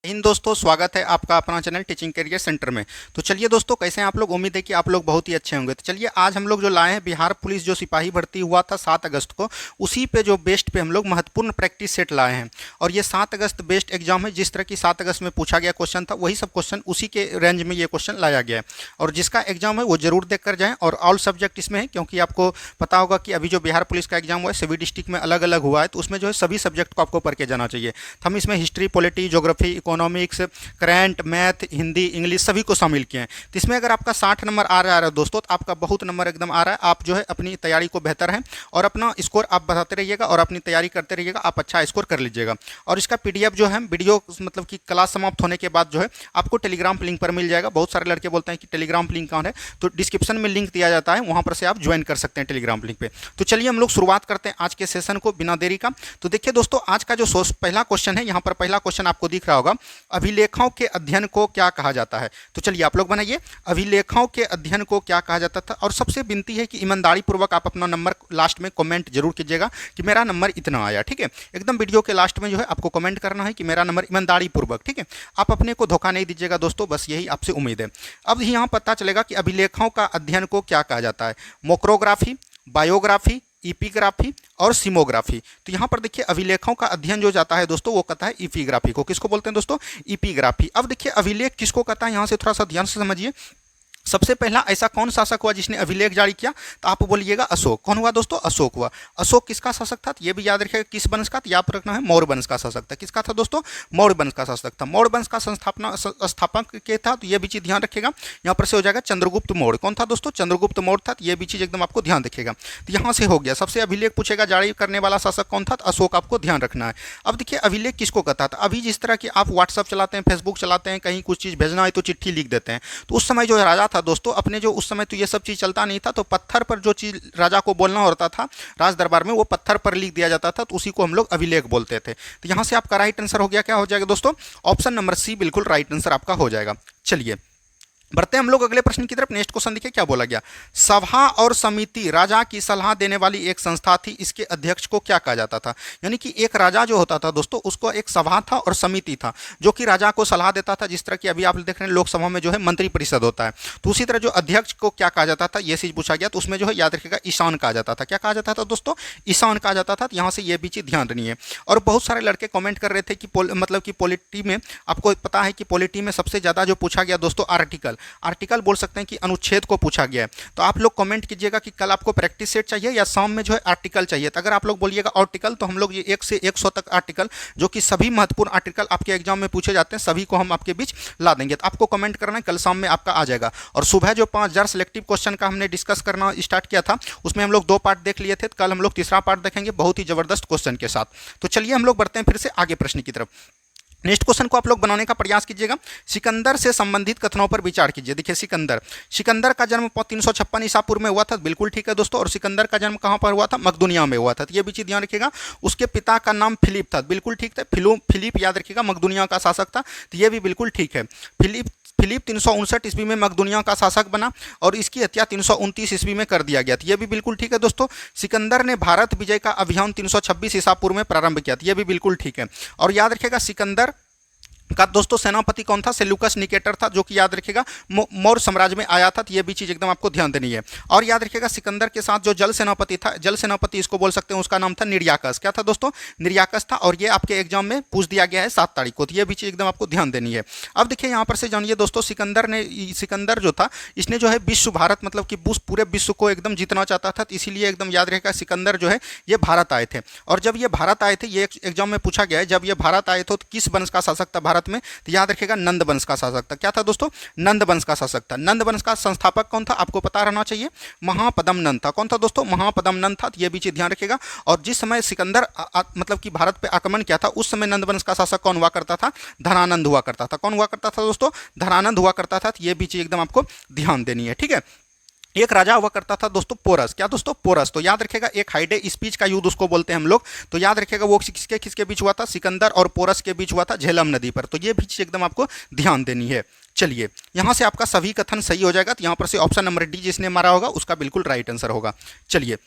इन दोस्तों, स्वागत है आपका अपना चैनल टीचिंग करियर सेंटर में। तो चलिए दोस्तों, कैसे हैं आप लोग। उम्मीद है कि आप लोग बहुत ही अच्छे होंगे। तो चलिए आज हम लोग जो लाए हैं बिहार पुलिस जो सिपाही भर्ती हुआ था 7 अगस्त को, उसी पे जो बेस्ट पे हम लोग महत्वपूर्ण प्रैक्टिस सेट लाए हैं। और ये 7 अगस्त बेस्ट एग्जाम है। जिस तरह की 7 अगस्त में पूछा गया क्वेश्चन था, वही सब क्वेश्चन उसी के रेंज में ये क्वेश्चन लाया गया है। और जिसका एग्जाम है वो जरूर देख कर जाएँ। और ऑल सब्जेक्ट इसमें है, क्योंकि आपको पता होगा कि अभी जो बिहार पुलिस का एग्जाम हुआ है सभी डिस्ट्रिक्ट में अलग अलग हुआ है, तो उसमें जो है सभी सब्जेक्ट को आपको पढ़ के जाना चाहिए। तो हम इसमें history, polity, geography, economics, current, math, Hindi, English सभी को शामिल किए हैं। तो इसमें अगर आपका 60 नंबर आ रहा है दोस्तों, तो आपका बहुत नंबर एकदम आ रहा है। आप जो है अपनी तैयारी को बेहतर है और अपना स्कोर आप बढ़ाते रहिएगा और अपनी तैयारी करते रहिएगा, आप अच्छा स्कोर कर लीजिएगा। और इसका पीडीएफ जो है वीडियो मतलब कि क्लास समाप्त होने के बाद जो है आपको टेलीग्राम लिंक पर मिल जाएगा। बहुत सारे लड़के बोलते हैं कि टेलीग्राम लिंक कौन है, तो डिस्क्रिप्शन में लिंक दिया जाता है, वहां पर से आप ज्वाइन कर सकते हैं टेलीग्राम लिंक पे। तो चलिए हम लोग शुरुआत करते हैं आज के सेशन को बिना देरी का। तो देखिए दोस्तों, आज का जो पहला क्वेश्चन है, यहाँ पर पहला क्वेश्चन आपको दिख रहा होगा, अभिलेखों के अध्ययन को क्या कहा जाता है। तो चलिए आप लोग बनाइए, अभिलेखों के अध्ययन को क्या कहा जाता था। और सबसे विनती है कि ईमानदारी पूर्वक आप अपना नंबर लास्ट में कमेंट जरूर कीजिएगा कि मेरा नंबर इतना आया। ठीक है, एकदम वीडियो के लास्ट में जो है आपको कमेंट करना है कि मेरा नंबर, ईमानदारी पूर्वक। ठीक है, आप अपने को धोखा नहीं दीजिएगा दोस्तों, बस यही आपसे उम्मीद है। अब यहाँ पता चलेगा कि अभिलेखों का अध्ययन को क्या कहा जाता है। मोक्रोग्राफी, बायोग्राफी, इपिग्राफी और सिमोग्राफी। तो यहाँ पर देखिए अभिलेखों का अध्ययन जो जाता है दोस्तों, वो कहता है इपिग्राफी को। किसको बोलते हैं दोस्तों? इपिग्राफी। अब देखिए अभिलेख किसको कहता है, यहाँ से थोड़ा सा ध्यान से समझिए। सबसे पहला ऐसा कौन शासक हुआ जिसने अभिलेख जारी किया, तो आप बोलिएगा अशोक। कौन हुआ दोस्तों? अशोक हुआ। अशोक किसका शासक था, ये भी याद रखिएगा। किस वंश का? तो याद रखना है मौर्य वंश का शासक था। किसका था दोस्तों? मौर्य वंश का शासक था। मौर्य वंश का संस्थापक के था, तो ये भी चीज ध्यान रखिएगा। यहाँ पर से हो जाएगा चंद्रगुप्त मौर्य। कौन था दोस्तों? चंद्रगुप्त मौर्य था। ये भी चीज एकदम आपको ध्यान रखिएगा। तो यहाँ से हो गया। सबसे अभिलेख पूछेगा जारी करने वाला शासक कौन था, तो अशोक आपको ध्यान रखना है। अब देखिए अभिलेख किसको कहता था। अभी जिस तरह की आप व्हाट्सअप चलाते हैं, फेसबुक चलाते हैं, कहीं कुछ चीज भेजना है तो चिट्ठी लिख देते हैं, तो उस समय जो राजा था दोस्तों, अपने जो उस समय तो ये सब चीज चलता नहीं था, तो पत्थर पर जो चीज राजा को बोलना होता था राज दरबार में, वो पत्थर पर लिख दिया जाता था, तो उसी को हम लोग अभिलेख बोलते थे। तो यहां से आपका राइट आंसर हो गया, क्या हो जाएगा दोस्तों? ऑप्शन नंबर सी बिल्कुल राइट आंसर आपका हो जाएगा। चलिए बढ़ते हैं हम लोग अगले प्रश्न की तरफ। नेक्स्ट क्वेश्चन देखिए क्या बोला गया। सभा और समिति राजा की सलाह देने वाली एक संस्था थी, इसके अध्यक्ष को क्या कहा जाता था। यानी कि एक राजा जो होता था दोस्तों, उसको एक सभा था और समिति था जो कि राजा को सलाह देता था। जिस तरह की अभी आप देख रहे हैं लोकसभा में जो है मंत्री परिषद होता है, तो उसी तरह जो अध्यक्ष को क्या कहा जाता था, ये चीज पूछा गया। तो उसमें जो है याद रखिएगा ईशान कहा जाता था। क्या कहा जाता था दोस्तों? ईशान कहा जाता था। यहाँ से ये भी चीज ध्यान रखनी है। और बहुत सारे लड़के कमेंट कर रहे थे कि मतलब कि पॉलिटी में, आपको पता है कि पॉलिटी में सबसे ज्यादा जो पूछा गया दोस्तों आर्टिकल, आर्टिकल बोल सकते हैं कि अनुच्छेद को पूछा गया है। तो आप लोग कमेंट कीजिएगा कि कल आपको प्रैक्टिस सेट चाहिए या शाम में जो है आर्टिकल चाहिए। तो अगर आप लोग बोलिएगा आर्टिकल, तो हम लोग ये 1 से 100 तक आर्टिकल, जो कि सभी महत्वपूर्ण आर्टिकल आपके एग्जाम में पूछे जाते हैं, सभी को हम आपके बीच ला देंगे। तो आपको कमेंट करना है, कल शाम में आपका आ जाएगा। और सुबह जो 5000 सिलेक्टिव क्वेश्चन का हमने डिस्कस करना स्टार्ट किया था, उसमें हम लोग 2 पार्ट देख लिए थे। तो कल हम लोग तीसरा पार्ट देखेंगे बहुत ही जबरदस्त क्वेश्चन के साथ। तो चलिए हम लोग बढ़ते हैं फिर से आगे प्रश्न की तरफ। नेक्स्ट क्वेश्चन को आप लोग बनाने का प्रयास कीजिएगा। सिकंदर से संबंधित कथनों पर विचार कीजिए। देखिए सिकंदर का जन्म 356 ईसा पूर्व में हुआ था, बिल्कुल ठीक है दोस्तों। और सिकंदर का जन्म कहां पर हुआ था? मकदुनिया में हुआ था। तो ये भी चीज ध्यान रखिएगा। उसके पिता का नाम फिलिप था, बिल्कुल ठीक था। फिलिप याद रखिएगा, मकदुनिया का शासक था। तो ये भी बिल्कुल ठीक है। फिलिप 359 ईस्वी में मकदुनिया का शासक बना और इसकी हत्या 329 ईस्वी में कर दिया गया था। यह भी बिल्कुल ठीक है दोस्तों। सिकंदर ने भारत विजय का अभियान 326 ईसा पूर्व में प्रारंभ किया था। यह भी बिल्कुल ठीक है। और याद रखिएगा सिकंदर का दोस्तों सेनापति कौन था? सेल्यूकस निकेटर था, जो कि याद रखिएगा मौर्य साम्राज्य में आया था। तो ये भी चीज एकदम आपको ध्यान देनी है। और याद रखिएगा सिकंदर के साथ जो जल सेनापति था, जल सेनापति इसको बोल सकते हैं, उसका नाम था निर्याकस। क्या था दोस्तों? निर्याकस था। और ये आपके एग्जाम में पूछ दिया गया है 7 तारीख को। तो ये भी चीज एकदम आपको ध्यान देनी है। अब देखिए यहाँ पर से जानिए दोस्तों, सिकंदर जो था, इसने जो है विश्व भारत मतलब कि पूरे विश्व को एकदम जीतना चाहता था। तो इसीलिए एकदम याद रखिएगा सिकंदर जो है ये भारत आए थे। और जब ये भारत आए थे, ये एग्जाम में पूछा गया है, जब ये भारत आए थे तो किस वंश का शासक था भारत में? तो याद रखिएगा नंद वंश का शासक था। क्या था दोस्तों? नंद वंश का शासक था। नंद वंश का संस्थापक कौन था? आपको पता रहना चाहिए, महापद्म नंद था। कौन था दोस्तों? महापद्म नंद था। तो ये भी चीज ध्यान रखिएगा। और जिस समय सिकंदर मतलब कि भारत पे आक्रमण किया था, उस समय नंद वंश का शासक कौन हुआ करता था? धनानंद हुआ करता था। कौन हुआ करता था दोस्तों? धनानंद हुआ करता था। तो ये भी चीज एकदम आपको ध्यान देनी है। ठीक है। एक राजा हुआ करता था दोस्तों पोरस। क्या दोस्तों? पोरस। तो याद रखिएगा एक हाइडे स्पीच का युद्ध उसको बोलते हैं हम लोग। तो याद रखिएगा वो किसके किसके बीच हुआ था? सिकंदर और पोरस के बीच हुआ था, झेलम नदी पर। तो ये भी चीज एकदम आपको ध्यान देनी है। चलिए यहां से आपका सभी कथन सही हो जाएगा। तो यहां पर से ऑप्शन नंबर डी जिसने मारा होगा उसका बिल्कुल राइट आंसर होगा। चलिए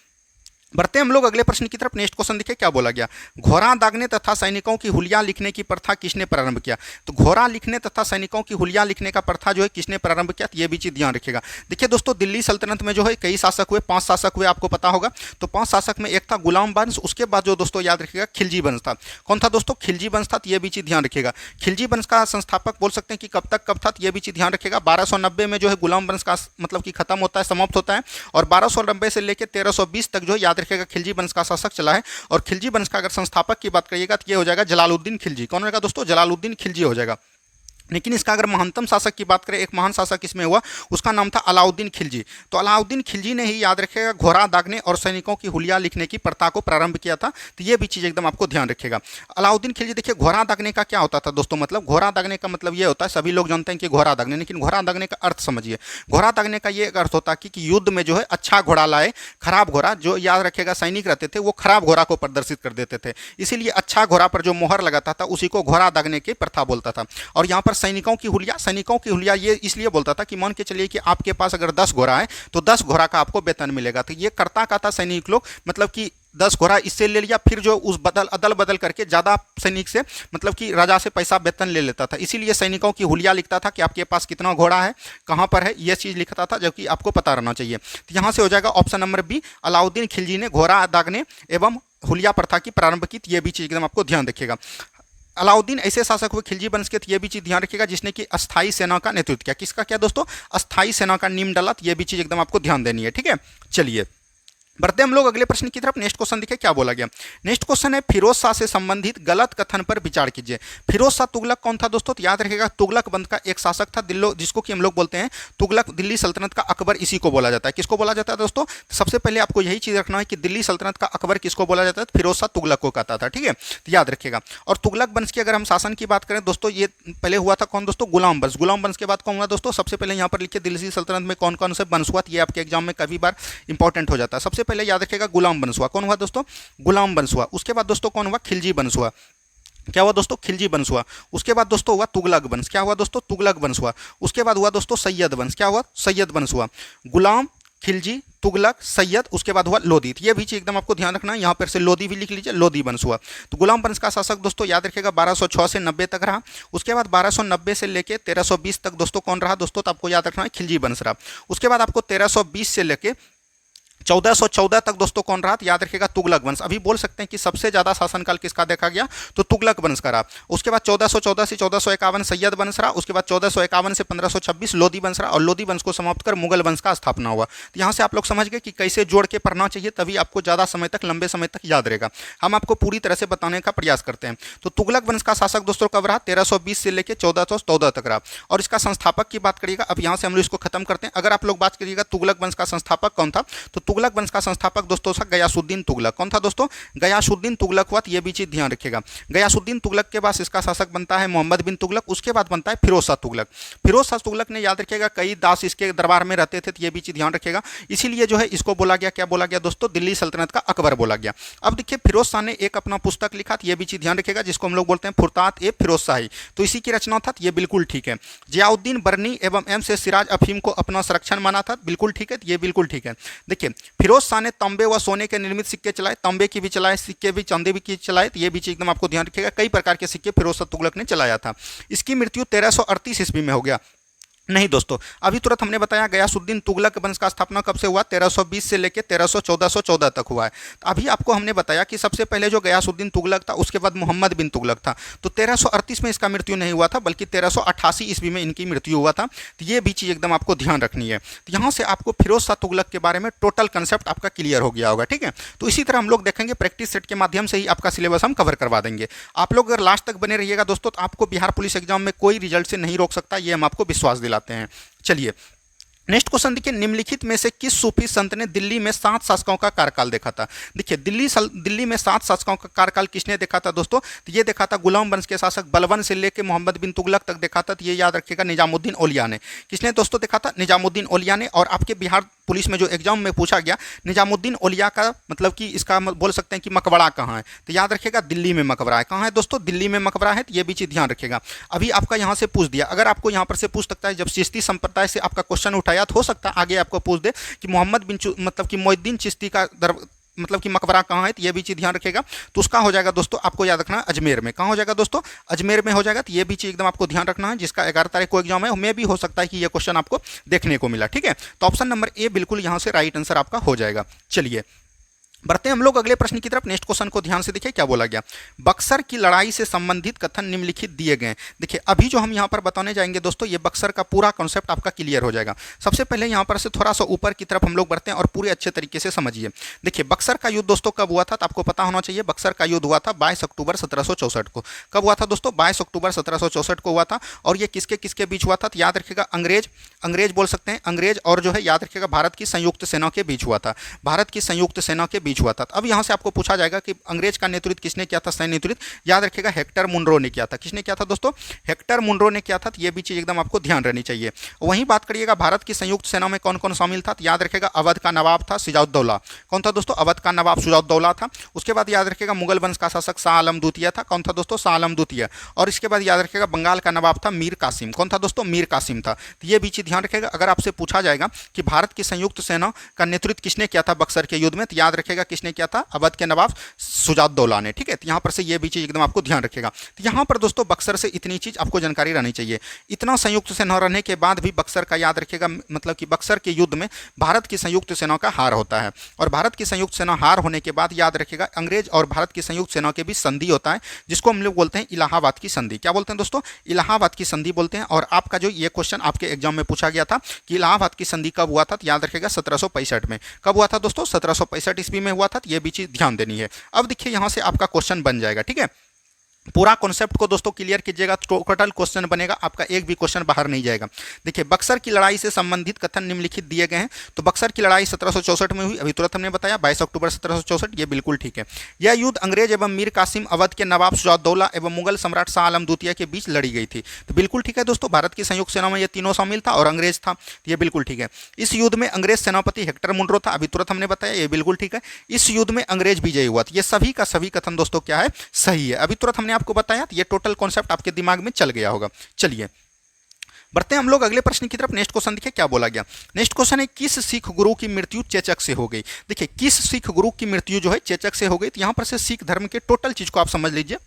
बढ़ते हम लोग अगले प्रश्न की तरफ। नेक्स्ट क्वेश्चन देखिए क्या बोला गया। घोड़ा दागने तथा सैनिकों की हुलिया लिखने की प्रथा किसने प्रारंभ किया। तो घोड़ा लिखने तथा सैनिकों की हुलिया लिखने का प्रथा जो है किसने प्रारंभ किया, तो ये भी चीज ध्यान रखिएगा। देखिए दोस्तों, दिल्ली सल्तनत में जो है कई शासक हुए, 5 शासक हुए, आपको पता होगा। तो 5 शासक में एक था गुलाम वंश, उसके बाद जो दोस्तों याद रखिएगा खिलजी वंश था। कौन था दोस्तों, खिलजी वंश था। तो ये भी चीज ध्यान रखिएगा। खिलजी वंश का संस्थापक बोल सकते हैं कि कब था, तो ये भी चीज ध्यान रखिएगा। 1290 में जो है गुलाम वंश का मतलब कि खत्म होता है, समाप्त होता है। और 1290 से लेकर 1320 तक जो है याद रखिएगा खिलजी वंश का शासक चला है। और खिलजी वंश का अगर संस्थापक की बात करिएगा तो ये हो जाएगा जलालुद्दीन खिलजी। कौन होगा दोस्तों, जलालुद्दीन खिलजी हो जाएगा। लेकिन इसका अगर महानतम शासक की बात करें, एक महान शासक इसमें हुआ, उसका नाम था अलाउद्दीन खिलजी। तो अलाउद्दीन खिलजी ने ही याद रखिएगा घोड़ा दागने और सैनिकों की हुलिया लिखने की प्रथा को प्रारंभ किया था। तो ये भी चीज़ एकदम आपको ध्यान रखिएगा। अलाउद्दीन खिलजी, देखिए घोड़ा दागने का क्या होता था दोस्तों, मतलब घोड़ा दागने का मतलब ये होता है, सभी लोग जानते हैं कि घोड़ा दागने, लेकिन घोड़ा दागने का अर्थ समझिए। घोड़ा दागने का ये अर्थ होता है कि युद्ध में जो है अच्छा घोड़ा लाए, खराब घोड़ा, जो याद रखिएगा सैनिक रहते थे वो खराब घोड़ा को प्रदर्शित कर देते थे, इसीलिए अच्छा घोड़ा पर जो मोहर लगाता था उसी को घोड़ा दागने की प्रथा बोलता था। और यहाँ पर सैनिकों की हुलिया ये इसलिए बोलता था कि मान के चलिए कि आपके पास अगर 10 घोड़ा है तो 10 घोड़ा का आपको वेतन मिलेगा। तो ये करता का था सैनिक लोग, मतलब कि 10 घोड़ा इससे ले लिया, फिर जो उस अदल बदल करके ज़्यादा सैनिक से मतलब कि राजा से पैसा वेतन ले लेता था। इसीलिए सैनिकों की हुलिया लिखता था कि आपके पास कितना घोड़ा है, कहाँ पर है, ये चीज़ लिखता था, जबकि आपको पता रहना चाहिए। तो यहाँ से हो जाएगा option number B, Alauddin Khilji ने घोड़ा दागने एवं हुलिया प्रथा की प्रारंभ की। ये भी चीज़ एकदम आपको ध्यान रखिएगा। अलाउद्दीन ऐसे शासक हुए खिलजी वंश के, ये भी चीज ध्यान रखिएगा, जिसने कि अस्थाई सेना का नेतृत्व किया। किसका क्या दोस्तों, अस्थाई सेना का नींव डाला। ये भी चीज एकदम आपको ध्यान देनी है, ठीक है। चलिए बढ़ते हम लोग अगले प्रश्न की तरफ। नेक्स्ट क्वेश्चन देखिए क्या बोला गया। नेक्स्ट क्वेश्चन है फिरोज शाह से संबंधित गलत कथन पर विचार कीजिए। फिरोज शाह तुगलक कौन था दोस्तों, तो याद रखिएगा तुगलक वंश का एक शासक था, जिसको कि हम लोग बोलते हैं तुगलक, दिल्ली सल्तनत का अकबर इसी को बोला जाता है। किसको बोला जाता है दोस्तों, सबसे पहले आपको यही चीज रखना है कि दिल्ली सल्तनत का अकबर किसको बोला जाता है, फिरोज शाह तुगलक को कहता था, ठीक है, तो याद रखिएगा। और तुगलक वंश की अगर हम शासन की बात करें दोस्तों, ये पहले हुआ था कौन दोस्तों, गुलाम वंश। गुलाम वंश के बाद कौन हुआ दोस्तों, सबसे पहले यहाँ पर लिखिए दिल्ली सल्तनत में कौन कौन से वंश हुआ, ये आपके एग्जाम में कभी बार इंपॉर्टेंट हो जाता है। सबसे पहले याद रखिएगा गुलाम वंश हुआ। कौन हुआ दोस्तों, गुलाम वंश हुआ। उसके बाद दोस्तों कौन हुआ, खिलजी वंश हुआ। क्या हुआ दोस्तों, खिलजी वंश हुआ। उसके बाद दोस्तों हुआ तुगलक वंश। क्या हुआ दोस्तों, तुगलक वंश हुआ। उसके बाद हुआ दोस्तों सैयद वंश। क्या हुआ, सैयद वंश हुआ। गुलाम, खिलजी, तुगलक, सैयद, उसके बाद हुआ लोधी। ये भी चीज एकदम आपको ध्यान रखना है, यहाँ पर से लोधी भी लिख लीजिए, लोधी वंश हुआ। तो गुलाम वंश का शासक दोस्तों याद रखिएगा 1206 से 90 तक रहा। उसके बाद 1290 से लेके 1320 तक दोस्तों कौन रहा दोस्तों, तो आपको याद रखना है खिलजी वंश रहा। उसके बाद आपको 1320 से लेके 1414 तक दोस्तों कौन रहा, याद रखिएगा तुगलक वंश। अभी बोल सकते हैं कि सबसे ज्यादा शासनकाल किसका देखा गया, तो तुगलक वंश का रहा। उसके बाद 1414 से 1451 सैयद वंश रहा। उसके बाद 1451 से 1526 लोधी वंश रहा। और लोधी वंश को समाप्त कर मुगल वंश का स्थापना हुआ। तो यहाँ से आप लोग समझ गए कि कैसे जोड़ के पढ़ना चाहिए, तभी आपको ज्यादा समय तक, लंबे समय तक याद रहेगा। हम आपको पूरी तरह से बताने का प्रयास करते हैं। तो तुगलक वंश का शासक दोस्तों कब रहा, 1320 से लेकर 1414 तक रहा। और इसका संस्थापक की बात करिएगा, अब यहाँ से हम लोग इसको खत्म करते हैं। अगर आप लोग बात करिएगा तुगलक वंश का संस्थापक कौन था, तो तुगलक वंश का संस्थापक दोस्तों था गयासुद्दीन तुगलक। कौन था दोस्तों, गयासुद्दीन तुगलक हुआ। ये भी चीज ध्यान रखिएगा। गयासुद्दीन तुगलक के बाद इसका शासक बनता है मोहम्मद बिन तुगलक। उसके बाद बनता है फिरोज शाह तुगलक। फिरोज शाह तुगलक ने याद रखिएगा कई दास इसके दरबार में रहते थे, तो ये भी चीज ध्यान रखिएगा। इसीलिए जो है इसको बोला गया, क्या बोला गया दोस्तों, दिल्ली सल्तनत का अकबर बोला गया। अब देखिए फिरोज शाह ने एक अपना पुस्तक लिखा, ये भी चीज ध्यान रखिएगा, जिसको हम लोग बोलते हैं फुरतात ए फिरोज शाही। तो इसी की रचना था, ये बिल्कुल ठीक है। जियाउद्दीन बर्नी एवं एम से सिराज अफीम को अपना संरक्षण माना था, बिल्कुल ठीक है, ये बिल्कुल ठीक है। देखिए फिरोज शाह ने तांबे व सोने के निर्मित सिक्के चलाए, तांबे की भी चलाए सिक्के, भी चांदी भी की चलाए। तो ये भी चीज एकदम आपको ध्यान रखिएगा, कई प्रकार के सिक्के फिरोज शाह तुगलक ने चलाया था। इसकी मृत्यु 1338 ईस्वी में हो गया। नहीं दोस्तों, अभी तुरंत हमने बताया गयासुद्दीन तुगलक वंश का स्थापना कब से हुआ, 1320 से लेकर 1414 तक हुआ है। तो अभी आपको हमने बताया कि सबसे पहले जो गयासुद्दीन तुगलक था, उसके बाद मोहम्मद बिन तुगलक था। तो 1338 में इसका मृत्यु नहीं हुआ था, बल्कि 1388 ईस्वी में इनकी मृत्यु हुआ था। तो ये भी चीज़ एकदम आपको ध्यान रखनी है। तो यहाँ से आपको फिरोज शाह तुगलक के बारे में टोटल कंसेप्ट आपका क्लियर हो गया होगा, ठीक है। तो इसी तरह हम लोग देखेंगे, प्रैक्टिस सेट के माध्यम से ही आपका सिलेबस हम कवर करवा देंगे। आप लोग अगर लास्ट तक बने रहिएगा दोस्तों, तो आपको बिहार पुलिस एग्जाम में कोई रिजल्ट से नहीं रोक सकता, ये हम आपको विश्वास दिलाते हैं। चलिए नेक्स्ट क्वेश्चन देखिए, निम्नलिखित में से किस सूफी संत ने दिल्ली में 7 शासकों का कार्यकाल देखा था। देखिए दिल्ली में 7 शासकों का कार्यकाल किसने देखा था दोस्तों, तो ये देखा था गुलाम वंश के शासक बलबन से लेकर मोहम्मद बिन तुगलक तक देखा था। तो ये याद रखिएगा निजामुद्दीन औलिया ने। किसने दोस्तों देखा था, निजामुद्दीन औलिया ने। और आपके बिहार पुलिस में जो एग्जाम में पूछा गया निजामुद्दीन औलिया का मतलब कि इसका बोल सकते हैं कि मकबरा कहाँ है, तो याद रखिएगा दिल्ली में मकबरा है। कहाँ है दोस्तों, दिल्ली में मकबरा है। तो ये भी चीज़ ध्यान रखिएगा। अभी आपका यहाँ से पूछ दिया, अगर आपको यहाँ पर से पूछ सकता है, जब चिश्ती संप्रदाय से आपका क्वेश्चन उठाया तो हो सकता है आगे आपको पूछ दे कि मोहम्मद बिन मतलब कि मोहिद्दीन चिश्ती का मतलब कि मकबरा कहाँ है, तो ये भी चीज़ ध्यान रखेगा। तो उसका हो जाएगा दोस्तों आपको याद रखना है अजमेर में। कहाँ हो जाएगा दोस्तों, अजमेर में हो जाएगा। तो ये भी चीज़ एकदम आपको ध्यान रखना है, जिसका 11 तारीख को एग्जाम है, में भी हो सकता है कि ये क्वेश्चन आपको देखने को मिला। ठीक है, तो ऑप्शन नंबर ए बिल्कुल यहाँ से राइट आंसर आपका हो जाएगा। चलिए बढ़ते हैं हम लोग अगले प्रश्न की तरफ। नेक्स्ट क्वेश्चन को ध्यान से देखिए क्या बोला गया। बक्सर की लड़ाई से संबंधित कथन निम्नलिखित दिए गए। देखिए अभी जो हम यहाँ पर बताने जाएंगे दोस्तों, ये बक्सर का पूरा कॉन्सेप्ट आपका क्लियर हो जाएगा। सबसे पहले यहाँ पर से थोड़ा सा ऊपर की तरफ हम लोग बढ़ते हैं और पूरे अच्छे तरीके से समझिए। देखिए बक्सर का युद्ध दोस्तों कब हुआ था, तो आपको पता होना चाहिए। बक्सर का युद्ध हुआ था 22 अक्टूबर 1764 को। कब हुआ था दोस्तों, 22 अक्टूबर 1764 को हुआ था। और ये किसके किसके बीच हुआ था, तो याद रखिएगा अंग्रेज बोल सकते हैं, अंग्रेज और जो है याद रखिएगा भारत की संयुक्त सेना के बीच हुआ था। भारत की संयुक्त सेना के बीच हुआ था। अब यहाँ से आपको पूछा जाएगा कि अंग्रेज का नेतृत्व किसने किया था, सैन्य नेतृत्व याद रखिएगा हेक्टर मुनरो ने किया था। किसने किया था दोस्तों, हेक्टर मुनरो ने किया था। तो ये भी चीज एकदम आपको ध्यान रहनी चाहिए। वहीं बात करिएगा भारत की संयुक्त सेना में कौन कौन शामिल था, तो याद रखिएगा अवध का नवाब था सिराजुद्दौला। कौन था दोस्तों, अवध का नवाब सिराजुद्दौला था। उसके बाद याद रखिएगा मुगल वंश का शासक शाह आलम द्वितीय था। कौन था दोस्तों, शाह आलम द्वितीय। और इसके बाद याद रखिएगा बंगाल का नवाब था मीर कासिम। कौन था दोस्तों, मीर कासिम था। तो ये भी चीज ध्यान रखिएगा। अगर आपसे पूछा जाएगा कि भारत की संयुक्त सेना का नेतृत्व किसने किया था बक्सर के युद्ध में, तो याद रखिएगा किसने किया था, अवध के नवाब सिराजुद्दौला ने। ठीक है, तो यहाँ पर से ये भी चीज एकदम आपको ध्यान रखेगा। तो यहाँ पर दोस्तों बक्सर से इतनी चीज आपको जानकारी रहनी चाहिए। इतना संयुक्त सेना रहने के बाद भी बक्सर का याद रखिएगा, मतलब कि बक्सर के युद्ध में भारत की संयुक्त सेना का हार होता है। और भारत की संयुक्त सेना हार होने के बाद याद रखिएगा अंग्रेज और भारत की संयुक्त सेना के बीच संधि होता है, जिसको हम लोग बोलते हैं इलाहाबाद की संधि। क्या बोलते हैं दोस्तों, इलाहाबाद की संधि बोलते हैं। और आपका जो ये क्वेश्चन आपके एग्जाम में पूछा गया था कि इलाहाबाद की संधि कब हुआ था, तो याद रखिएगा 1765 में। कब हुआ था दोस्तों, 1765 ईस्वी में हुआ था। तो ये भी चीज ध्यान देनी है। अब देखिए यहाँ से आपका क्वेश्चन बन जाएगा। ठीक है, पूरा कॉन्सेप्ट को दोस्तों क्लियर कीजिएगा, टोटल क्वेश्चन बनेगा, आपका एक भी क्वेश्चन बाहर नहीं जाएगा। देखिए बक्सर की लड़ाई से संबंधित कथन निम्नलिखित दिए गए हैं। तो बक्सर की लड़ाई 1764 में हुई, अभी तुरंत हमने बताया 22 अक्टूबर 1764, ये बिल्कुल ठीक है। यह युद्ध अंग्रेज एवं मीर कासिम, अवध के नवाब सिराजुद्दौला एवं मुगल सम्राट शाह आलम द्वितीय के बीच लड़ी गई थी। तो बिल्कुल ठीक है दोस्तों, भारत की संयुक्त सेना में ये तीनों शामिल था और अंग्रेज था, ये बिल्कुल ठीक है। इस युद्ध में अंग्रेज सेनापति हेक्टर मुनरो था, अभी तुरंत हमने बताया, ये बिल्कुल ठीक है। इस युद्ध में अंग्रेज विजयी हुआ था, ये सभी का सभी कथन दोस्तों क्या है, सही है। अभी तुरंत हमने आपको बताया, ये टोटल कॉन्सेप्ट आपके दिमाग में चल गया होगा। चलिए बढ़ते हैं हम लोग अगले प्रश्न की तरफ। नेक्स्ट क्वेश्चन देखिए क्या बोला गया। नेक्स्ट क्वेश्चन है किस सिख गुरु की मृत्यु चेचक से हो गई। देखिए किस सिख गुरु की मृत्यु जो है चेचक से हो गई। तो यहां पर से सिख धर्म के टोटल चीज को आप समझ लीजिए,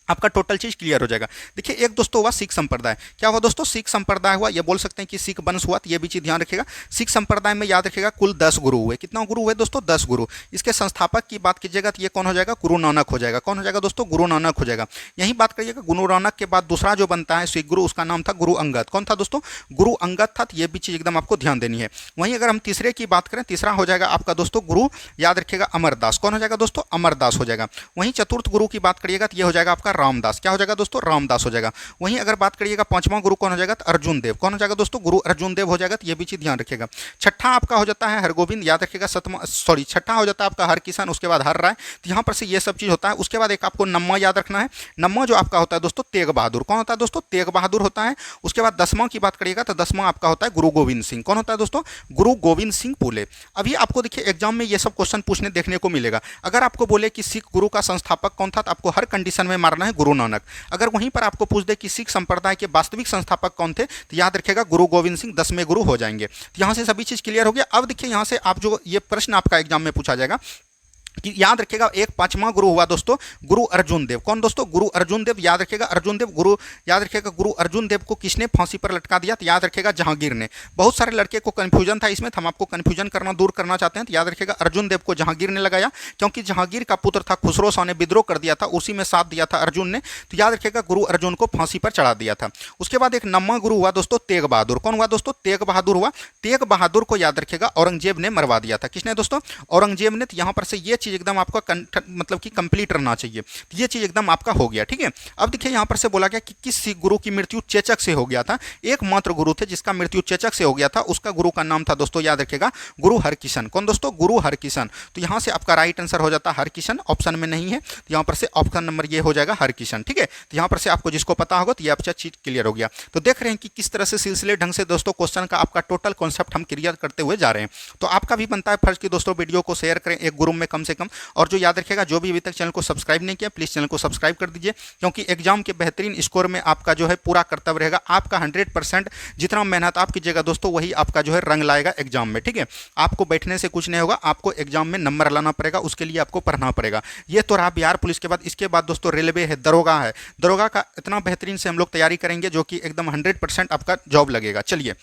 आपका टोटल चीज क्लियर हो जाएगा। देखिए एक दोस्तों हुआ सिख संप्रदाय। क्या हुआ दोस्तों, सिख संप्रदाय हुआ, ये बोल सकते हैं कि सिख वंश हुआ। तो ये भी चीज ध्यान रखिएगा। सिख संप्रदाय में याद रखिएगा कुल 10 गुरु हुए। कितना गुरु हुए दोस्तों, 10 गुरु। इसके संस्थापक की बात कीजिएगा तो ये कौन हो जाएगा, गुरु नानक हो जाएगा। कौन हो जाएगा दोस्तों, गुरु नानक हो जाएगा। यही बात करिएगा गुरु नानक के बाद दूसरा जो बनता है सिख गुरु, उसका नाम था गुरु अंगद। कौन था दोस्तों, गुरु अंगद था। तो ये भी चीज एकदम आपको ध्यान देनी है। वहीं अगर हम तीसरे की बात करें, तीसरा हो जाएगा आपका दोस्तों गुरु याद रखिएगा अमरदास। कौन हो जाएगा दोस्तों, अमरदास हो जाएगा। वहीं चतुर्थ गुरु की बात करिएगा तो ये हो जाएगा आपका रामदास। क्या हो जाएगा दोस्तों, रामदास हो जाएगा। वहीं अगर बात करिएगा पांचवा गुरु कौन हो जाएगा, तो अर्जुन देव। कौन हो जाएगा दोस्तों, गुरु अर्जुन देव हो जाएगा। तो ये भी चीज ध्यान रखिएगा। छठा आपका हो जाता है हरगोविंद, याद रखिएगा। छठा हो जाता है आपका हरकिशन, उसके बाद हर राय। तो यहाँ पर से ये सब चीज होता है। उसके बाद एक आपको नम्मा याद रखना है। नम्मा जो आपका होता है दोस्तों तेग बहादुर। कौन होता है दोस्तों, तेग बहादुर होता है। उसके बाद 10वां की बात करिएगा तो 10वां आपका होता है गुरु गोविंद सिंह। कौन होता है दोस्तों, गुरु गोविंद सिंह पुले। अभी आपको देखिए एग्जाम में ये सब क्वेश्चन पूछने देखने को मिलेगा। अगर आपको बोले कि सिख गुरु का संस्थापक कौन था, तो आपको हर कंडीशन में मारना है गुरु नानक। अगर वहीं पर आपको पूछ दे कि सिख संप्रदाय के वास्तविक संस्थापक कौन थे, तो याद रखिएगा गुरु गोविंद सिंह 10वें गुरु हो जाएंगे। तो यहां से सभी चीज क्लियर हो गया। अब देखिए यहां से आप जो ये प्रश्न आपका एग्जाम में पूछा जाएगा कि याद रखिएगा एक पांचवा गुरु हुआ दोस्तों गुरु अर्जुन देव। कौन दोस्तों, गुरु अर्जुन देव। याद रखिएगा अर्जुन देव गुरु, याद रखिएगा गुरु अर्जुन देव को किसने फांसी पर लटका दिया, तो याद रखिएगा जहांगीर ने। बहुत सारे लड़के को कंफ्यूजन था इसमें, तो हम आपको कंफ्यूजन करना दूर करना चाहते हैं। तो याद रखिएगा अर्जुन देव को जहांगीर ने लगाया, क्योंकि जहांगीर का पुत्र था खुसरो शाह ने विद्रोह कर दिया था, उसी में साथ दिया था अर्जुन ने। तो याद रखिएगा गुरु अर्जुन को फांसी पर चढ़ा दिया था। उसके बाद एक नम्मा गुरु हुआ दोस्तों तेग बहादुर। कौन हुआ दोस्तों, तेग बहादुर हुआ। तेग बहादुर को याद रखिएगा औरंगजेब ने मरवा दिया था। किसने दोस्तों, औरंगजेब ने। तो यहाँ पर से ये चीज एकदम आपका मतलब कि कंप्लीट रहना चाहिए। तो ये चीज एकदम आपका हो गया। ठीक है, अब देखिए यहां पर से बोला गया कि किस सिख गुरु की मृत्यु चेचक से हो गया था। एकमात्र गुरु थे जिसका मृत्यु चेचक से हो गया था, उसका गुरु का नाम था दोस्तों याद रखिएगा गुरु हरकिशन। कौन दोस्तों, गुरु हरकिशन। तो यहां से आपका राइट आंसर हो जाता है हरकिशन, ऑप्शन में नहीं है। तो यहां पर से ऑप्शन नंबर ये हो जाएगा हरकिशन। ठीक है, तो यहां पर से आपको जिसको पता होगा तो ये आपका चीज क्लियर हो गया। तो देख रहे हैं कि किस तरह से सिलसिले ढंग से दोस्तों क्वेश्चन का आपका टोटल कॉन्सेप्ट हम क्लियर करते हुए जा रहे हैं। तो आपका भी बनता है फर्ज की दोस्तों वीडियो को शेयर करें, एक ग्रुप में कम से कम। और जो याद रखिएगा, जो भी अभी तक चैनल को सब्सक्राइब नहीं किया, प्लीज़ चैनल को सब्सक्राइब कर दीजिए, क्योंकि एग्जाम के बेहतरीन स्कोर में आपका जो है पूरा कर्तव्य रहेगा। आपका 100% जितना मेहनत आप कीजिएगा दोस्तों, वही आपका जो है रंग लाएगा एग्जाम में, ठीक है। आपको बैठने से कुछ नहीं होगा, आपको एग्जाम में नंबर लाना पड़ेगा, उसके लिए आपको पढ़ना पड़ेगा। ये तो रहा बिहार पुलिस के बाद। इसके बाद दोस्तों रेलवे है, दरोगा है। दरोगा का इतना बेहतरीन से हम लोग तैयारी करेंगे जो कि एकदम 100% आपका जॉब लगेगा। चलिए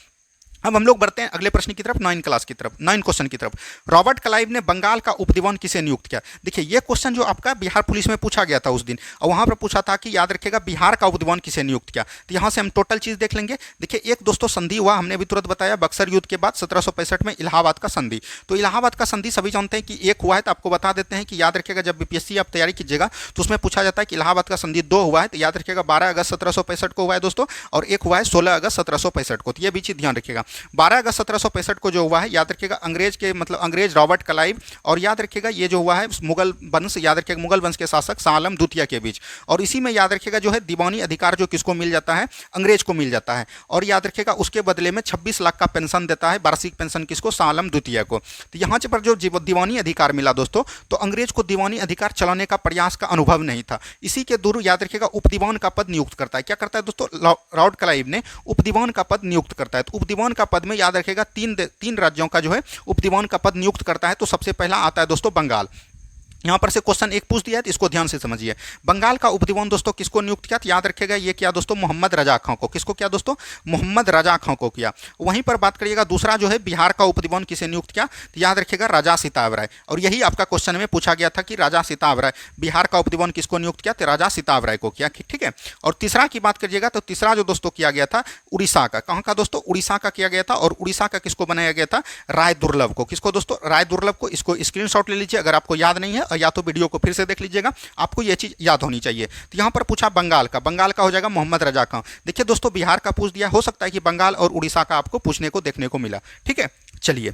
अब हम लोग बढ़ते हैं अगले प्रश्न की तरफ, 9 क्लास की तरफ, 9 क्वेश्चन की तरफ। रॉबर्ट क्लाइव ने बंगाल का उपदीवान किसे नियुक्त किया? देखिए ये क्वेश्चन जो आपका बिहार पुलिस में पूछा गया था उस दिन, और वहां पर पूछा था कि याद रखिएगा बिहार का उपदीवान किसे नियुक्त किया। तो यहां से हम टोटल चीज देख लेंगे। देखिए एक दोस्तों संधि हुआ, हमने भी तुरंत बताया, बक्सर युद्ध के बाद 1765 में इलाहाबाद का संधि। तो इलाहाबाद का संधि सभी जानते हैं कि एक हुआ है, तो आपको बता देते हैं कि याद रखिएगा जब बीपीएससी आप तैयारी कीजिएगा तो उसमें पूछा जाता है कि इलाहाबाद का संधि 2 हुआ है। तो याद रखिएगा 12 अगस्त 1765 को हुआ है दोस्तों, और एक हुआ है 16 अगस्त 1765 को। तो ये भी चीज ध्यान रखिएगा। 12 अगस्त 1765 को जो हुआ है, याद रखिएगा अंग्रेज के मतलब अंग्रेज रॉबर्ट क्लाइव, और याद रखिएगा ये जो हुआ है मुगल वंश, याद रखिएगा मुगल वंश के शासक शाह आलम द्वितीय के बीच। और इसी में याद रखिएगा जो है दीवानी अधिकार जो किसको मिल जाता है, अंग्रेज को मिल जाता है। और याद रखिएगा उसके बदले में 26 लाख का पेंशन देता है, वार्षिक पेंशन किसको, शाह आलम द्वितीय को। तो यहाँ पर जो दीवानी अधिकार मिला दोस्तों, तो अंग्रेज को दीवानी अधिकार चलाने का प्रयास का अनुभव नहीं था। इसी के दूर याद रखिएगा उपदीवान का पद नियुक्त करता है। क्या करता है दोस्तों, रॉबर्ट क्लाइव ने उपदीवान का पद नियुक्त करता है। तो उपदीवान का पद में याद रखिएगा तीन राज्यों का जो है उपदीवान का पद नियुक्त करता है। तो सबसे पहला आता है दोस्तों बंगाल। यहां पर से क्वेश्चन एक पूछ दिया है, तो इसको ध्यान से समझिए। बंगाल का उपदीवान दोस्तों किसको नियुक्त किया? तो याद रखिएगा ये किया दोस्तों मोहम्मद रजा खां को। किसको किया दोस्तों? मोहम्मद रजा खां को किया। वहीं पर बात करिएगा दूसरा जो है बिहार का उपदीवान किसे नियुक्त किया? तो याद रखिएगा राजा सिताब राय। और यही आपका क्वेश्चन में पूछा गया था कि राजा सिताब राय, बिहार का उपदीवान किसको नियुक्त किया? तो राजा सिताब राय को किया, ठीक है। और तीसरा की बात करिएगा तो तीसरा जो दोस्तों किया गया था उड़ीसा का। कहाँ का दोस्तों? उड़ीसा का किया गया था। और उड़ीसा का किसको बनाया गया था? राय दुर्लभ को। किसको दोस्तों? राय दुर्लभ को। इसको स्क्रीनशॉट ले लीजिए अगर आपको याद नहीं है, या तो वीडियो को से देख लीजिएगा, आपको यह चीज याद होनी चाहिए। तो यहां पर पूछा बंगाल का हो जाएगा मोहम्मद रजा खां। देखिए दोस्तों बिहार का पूछ दिया, हो सकता है कि बंगाल और उड़ीसा का आपको पूछने को देखने को मिला, ठीक है। चलिए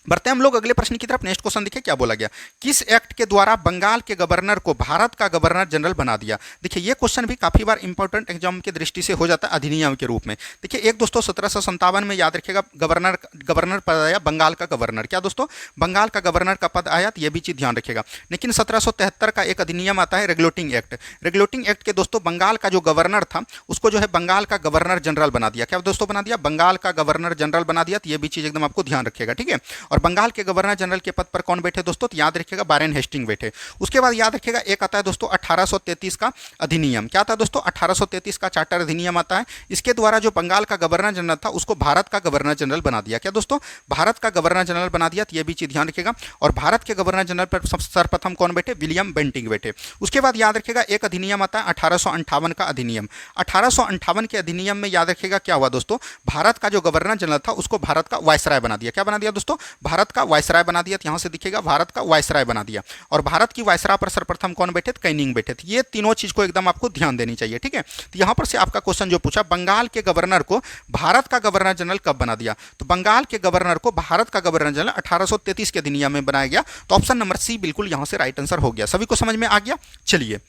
बढ़ते हैं हम लोग अगले प्रश्न की तरफ। नेक्स्ट क्वेश्चन देखिए क्या बोला गया, किस एक्ट के द्वारा बंगाल के गवर्नर को भारत का गवर्नर जनरल बना दिया? देखिए ये क्वेश्चन भी काफी बार इंपॉर्टेंट एग्जाम की दृष्टि से हो जाता है अधिनियम के रूप में। देखिए एक दोस्तों 1757 में याद रखिएगा गवर्नर पद आया बंगाल का गवर्नर। क्या दोस्तों? बंगाल का गवर्नर का पद आया, तो ये भी चीज ध्यान रखिएगा। लेकिन 1773 का एक अधिनियम आता है रेगुलेटिंग एक्ट। रेगुलेटिंग एक्ट के दोस्तों बंगाल का जो गवर्नर था उसको जो है बंगाल का गवर्नर जनरल बना दिया। क्या दोस्तों बना दिया? बंगाल का गवर्नर जनरल बना दिया। तो ये भी चीज एकदम आपको ध्यान रखिएगा, ठीक है। और बंगाल के गवर्नर जनरल के पद पर कौन बैठे दोस्तों? तो याद रखिएगा वारेन हेस्टिंग बैठे। उसके बाद याद रखिएगा एक आता है दोस्तों 1833 का अधिनियम। क्या आता है दोस्तों? 1833 का चार्टर अधिनियम आता है। इसके द्वारा जो बंगाल का गवर्नर जनरल था उसको भारत का गवर्नर जनरल बना दिया। क्या दोस्तों? भारत का गवर्नर जनरल बना दिया। तो ये भी चीज ध्यान रखिएगा। और भारत के गवर्नर जनरल पर सर्वप्रथम कौन बैठे? विलियम बेंटिंग बैठे। उसके बाद याद रखिएगा एक अधिनियम आता है 1858 का अधिनियम। 1858 के अधिनियम में याद रखिएगा क्या हुआ दोस्तों? भारत का जो गवर्नर जनरल था उसको भारत का वायसराय बना दिया। क्या बना दिया दोस्तों? भारत का वायसराय बना दिया। यहां से दिखेगा भारत का वायसराय बना दिया। और भारत की वायसराय पर सर्वप्रथम कौन बैठे? कैनिंग बैठे थे। ये तीनों चीज को एकदम आपको ध्यान देनी चाहिए, ठीक है। तो यहां पर से आपका क्वेश्चन जो पूछा बंगाल के गवर्नर को भारत का गवर्नर जनरल कब बना दिया? तो बंगाल के गवर्नर को भारत का गवर्नर जनरल 1833 के अधिनियम में बनाया गया। तो ऑप्शन नंबर सी बिल्कुल यहां से राइट आंसर हो गया। सभी को समझ में आ गया? चलिए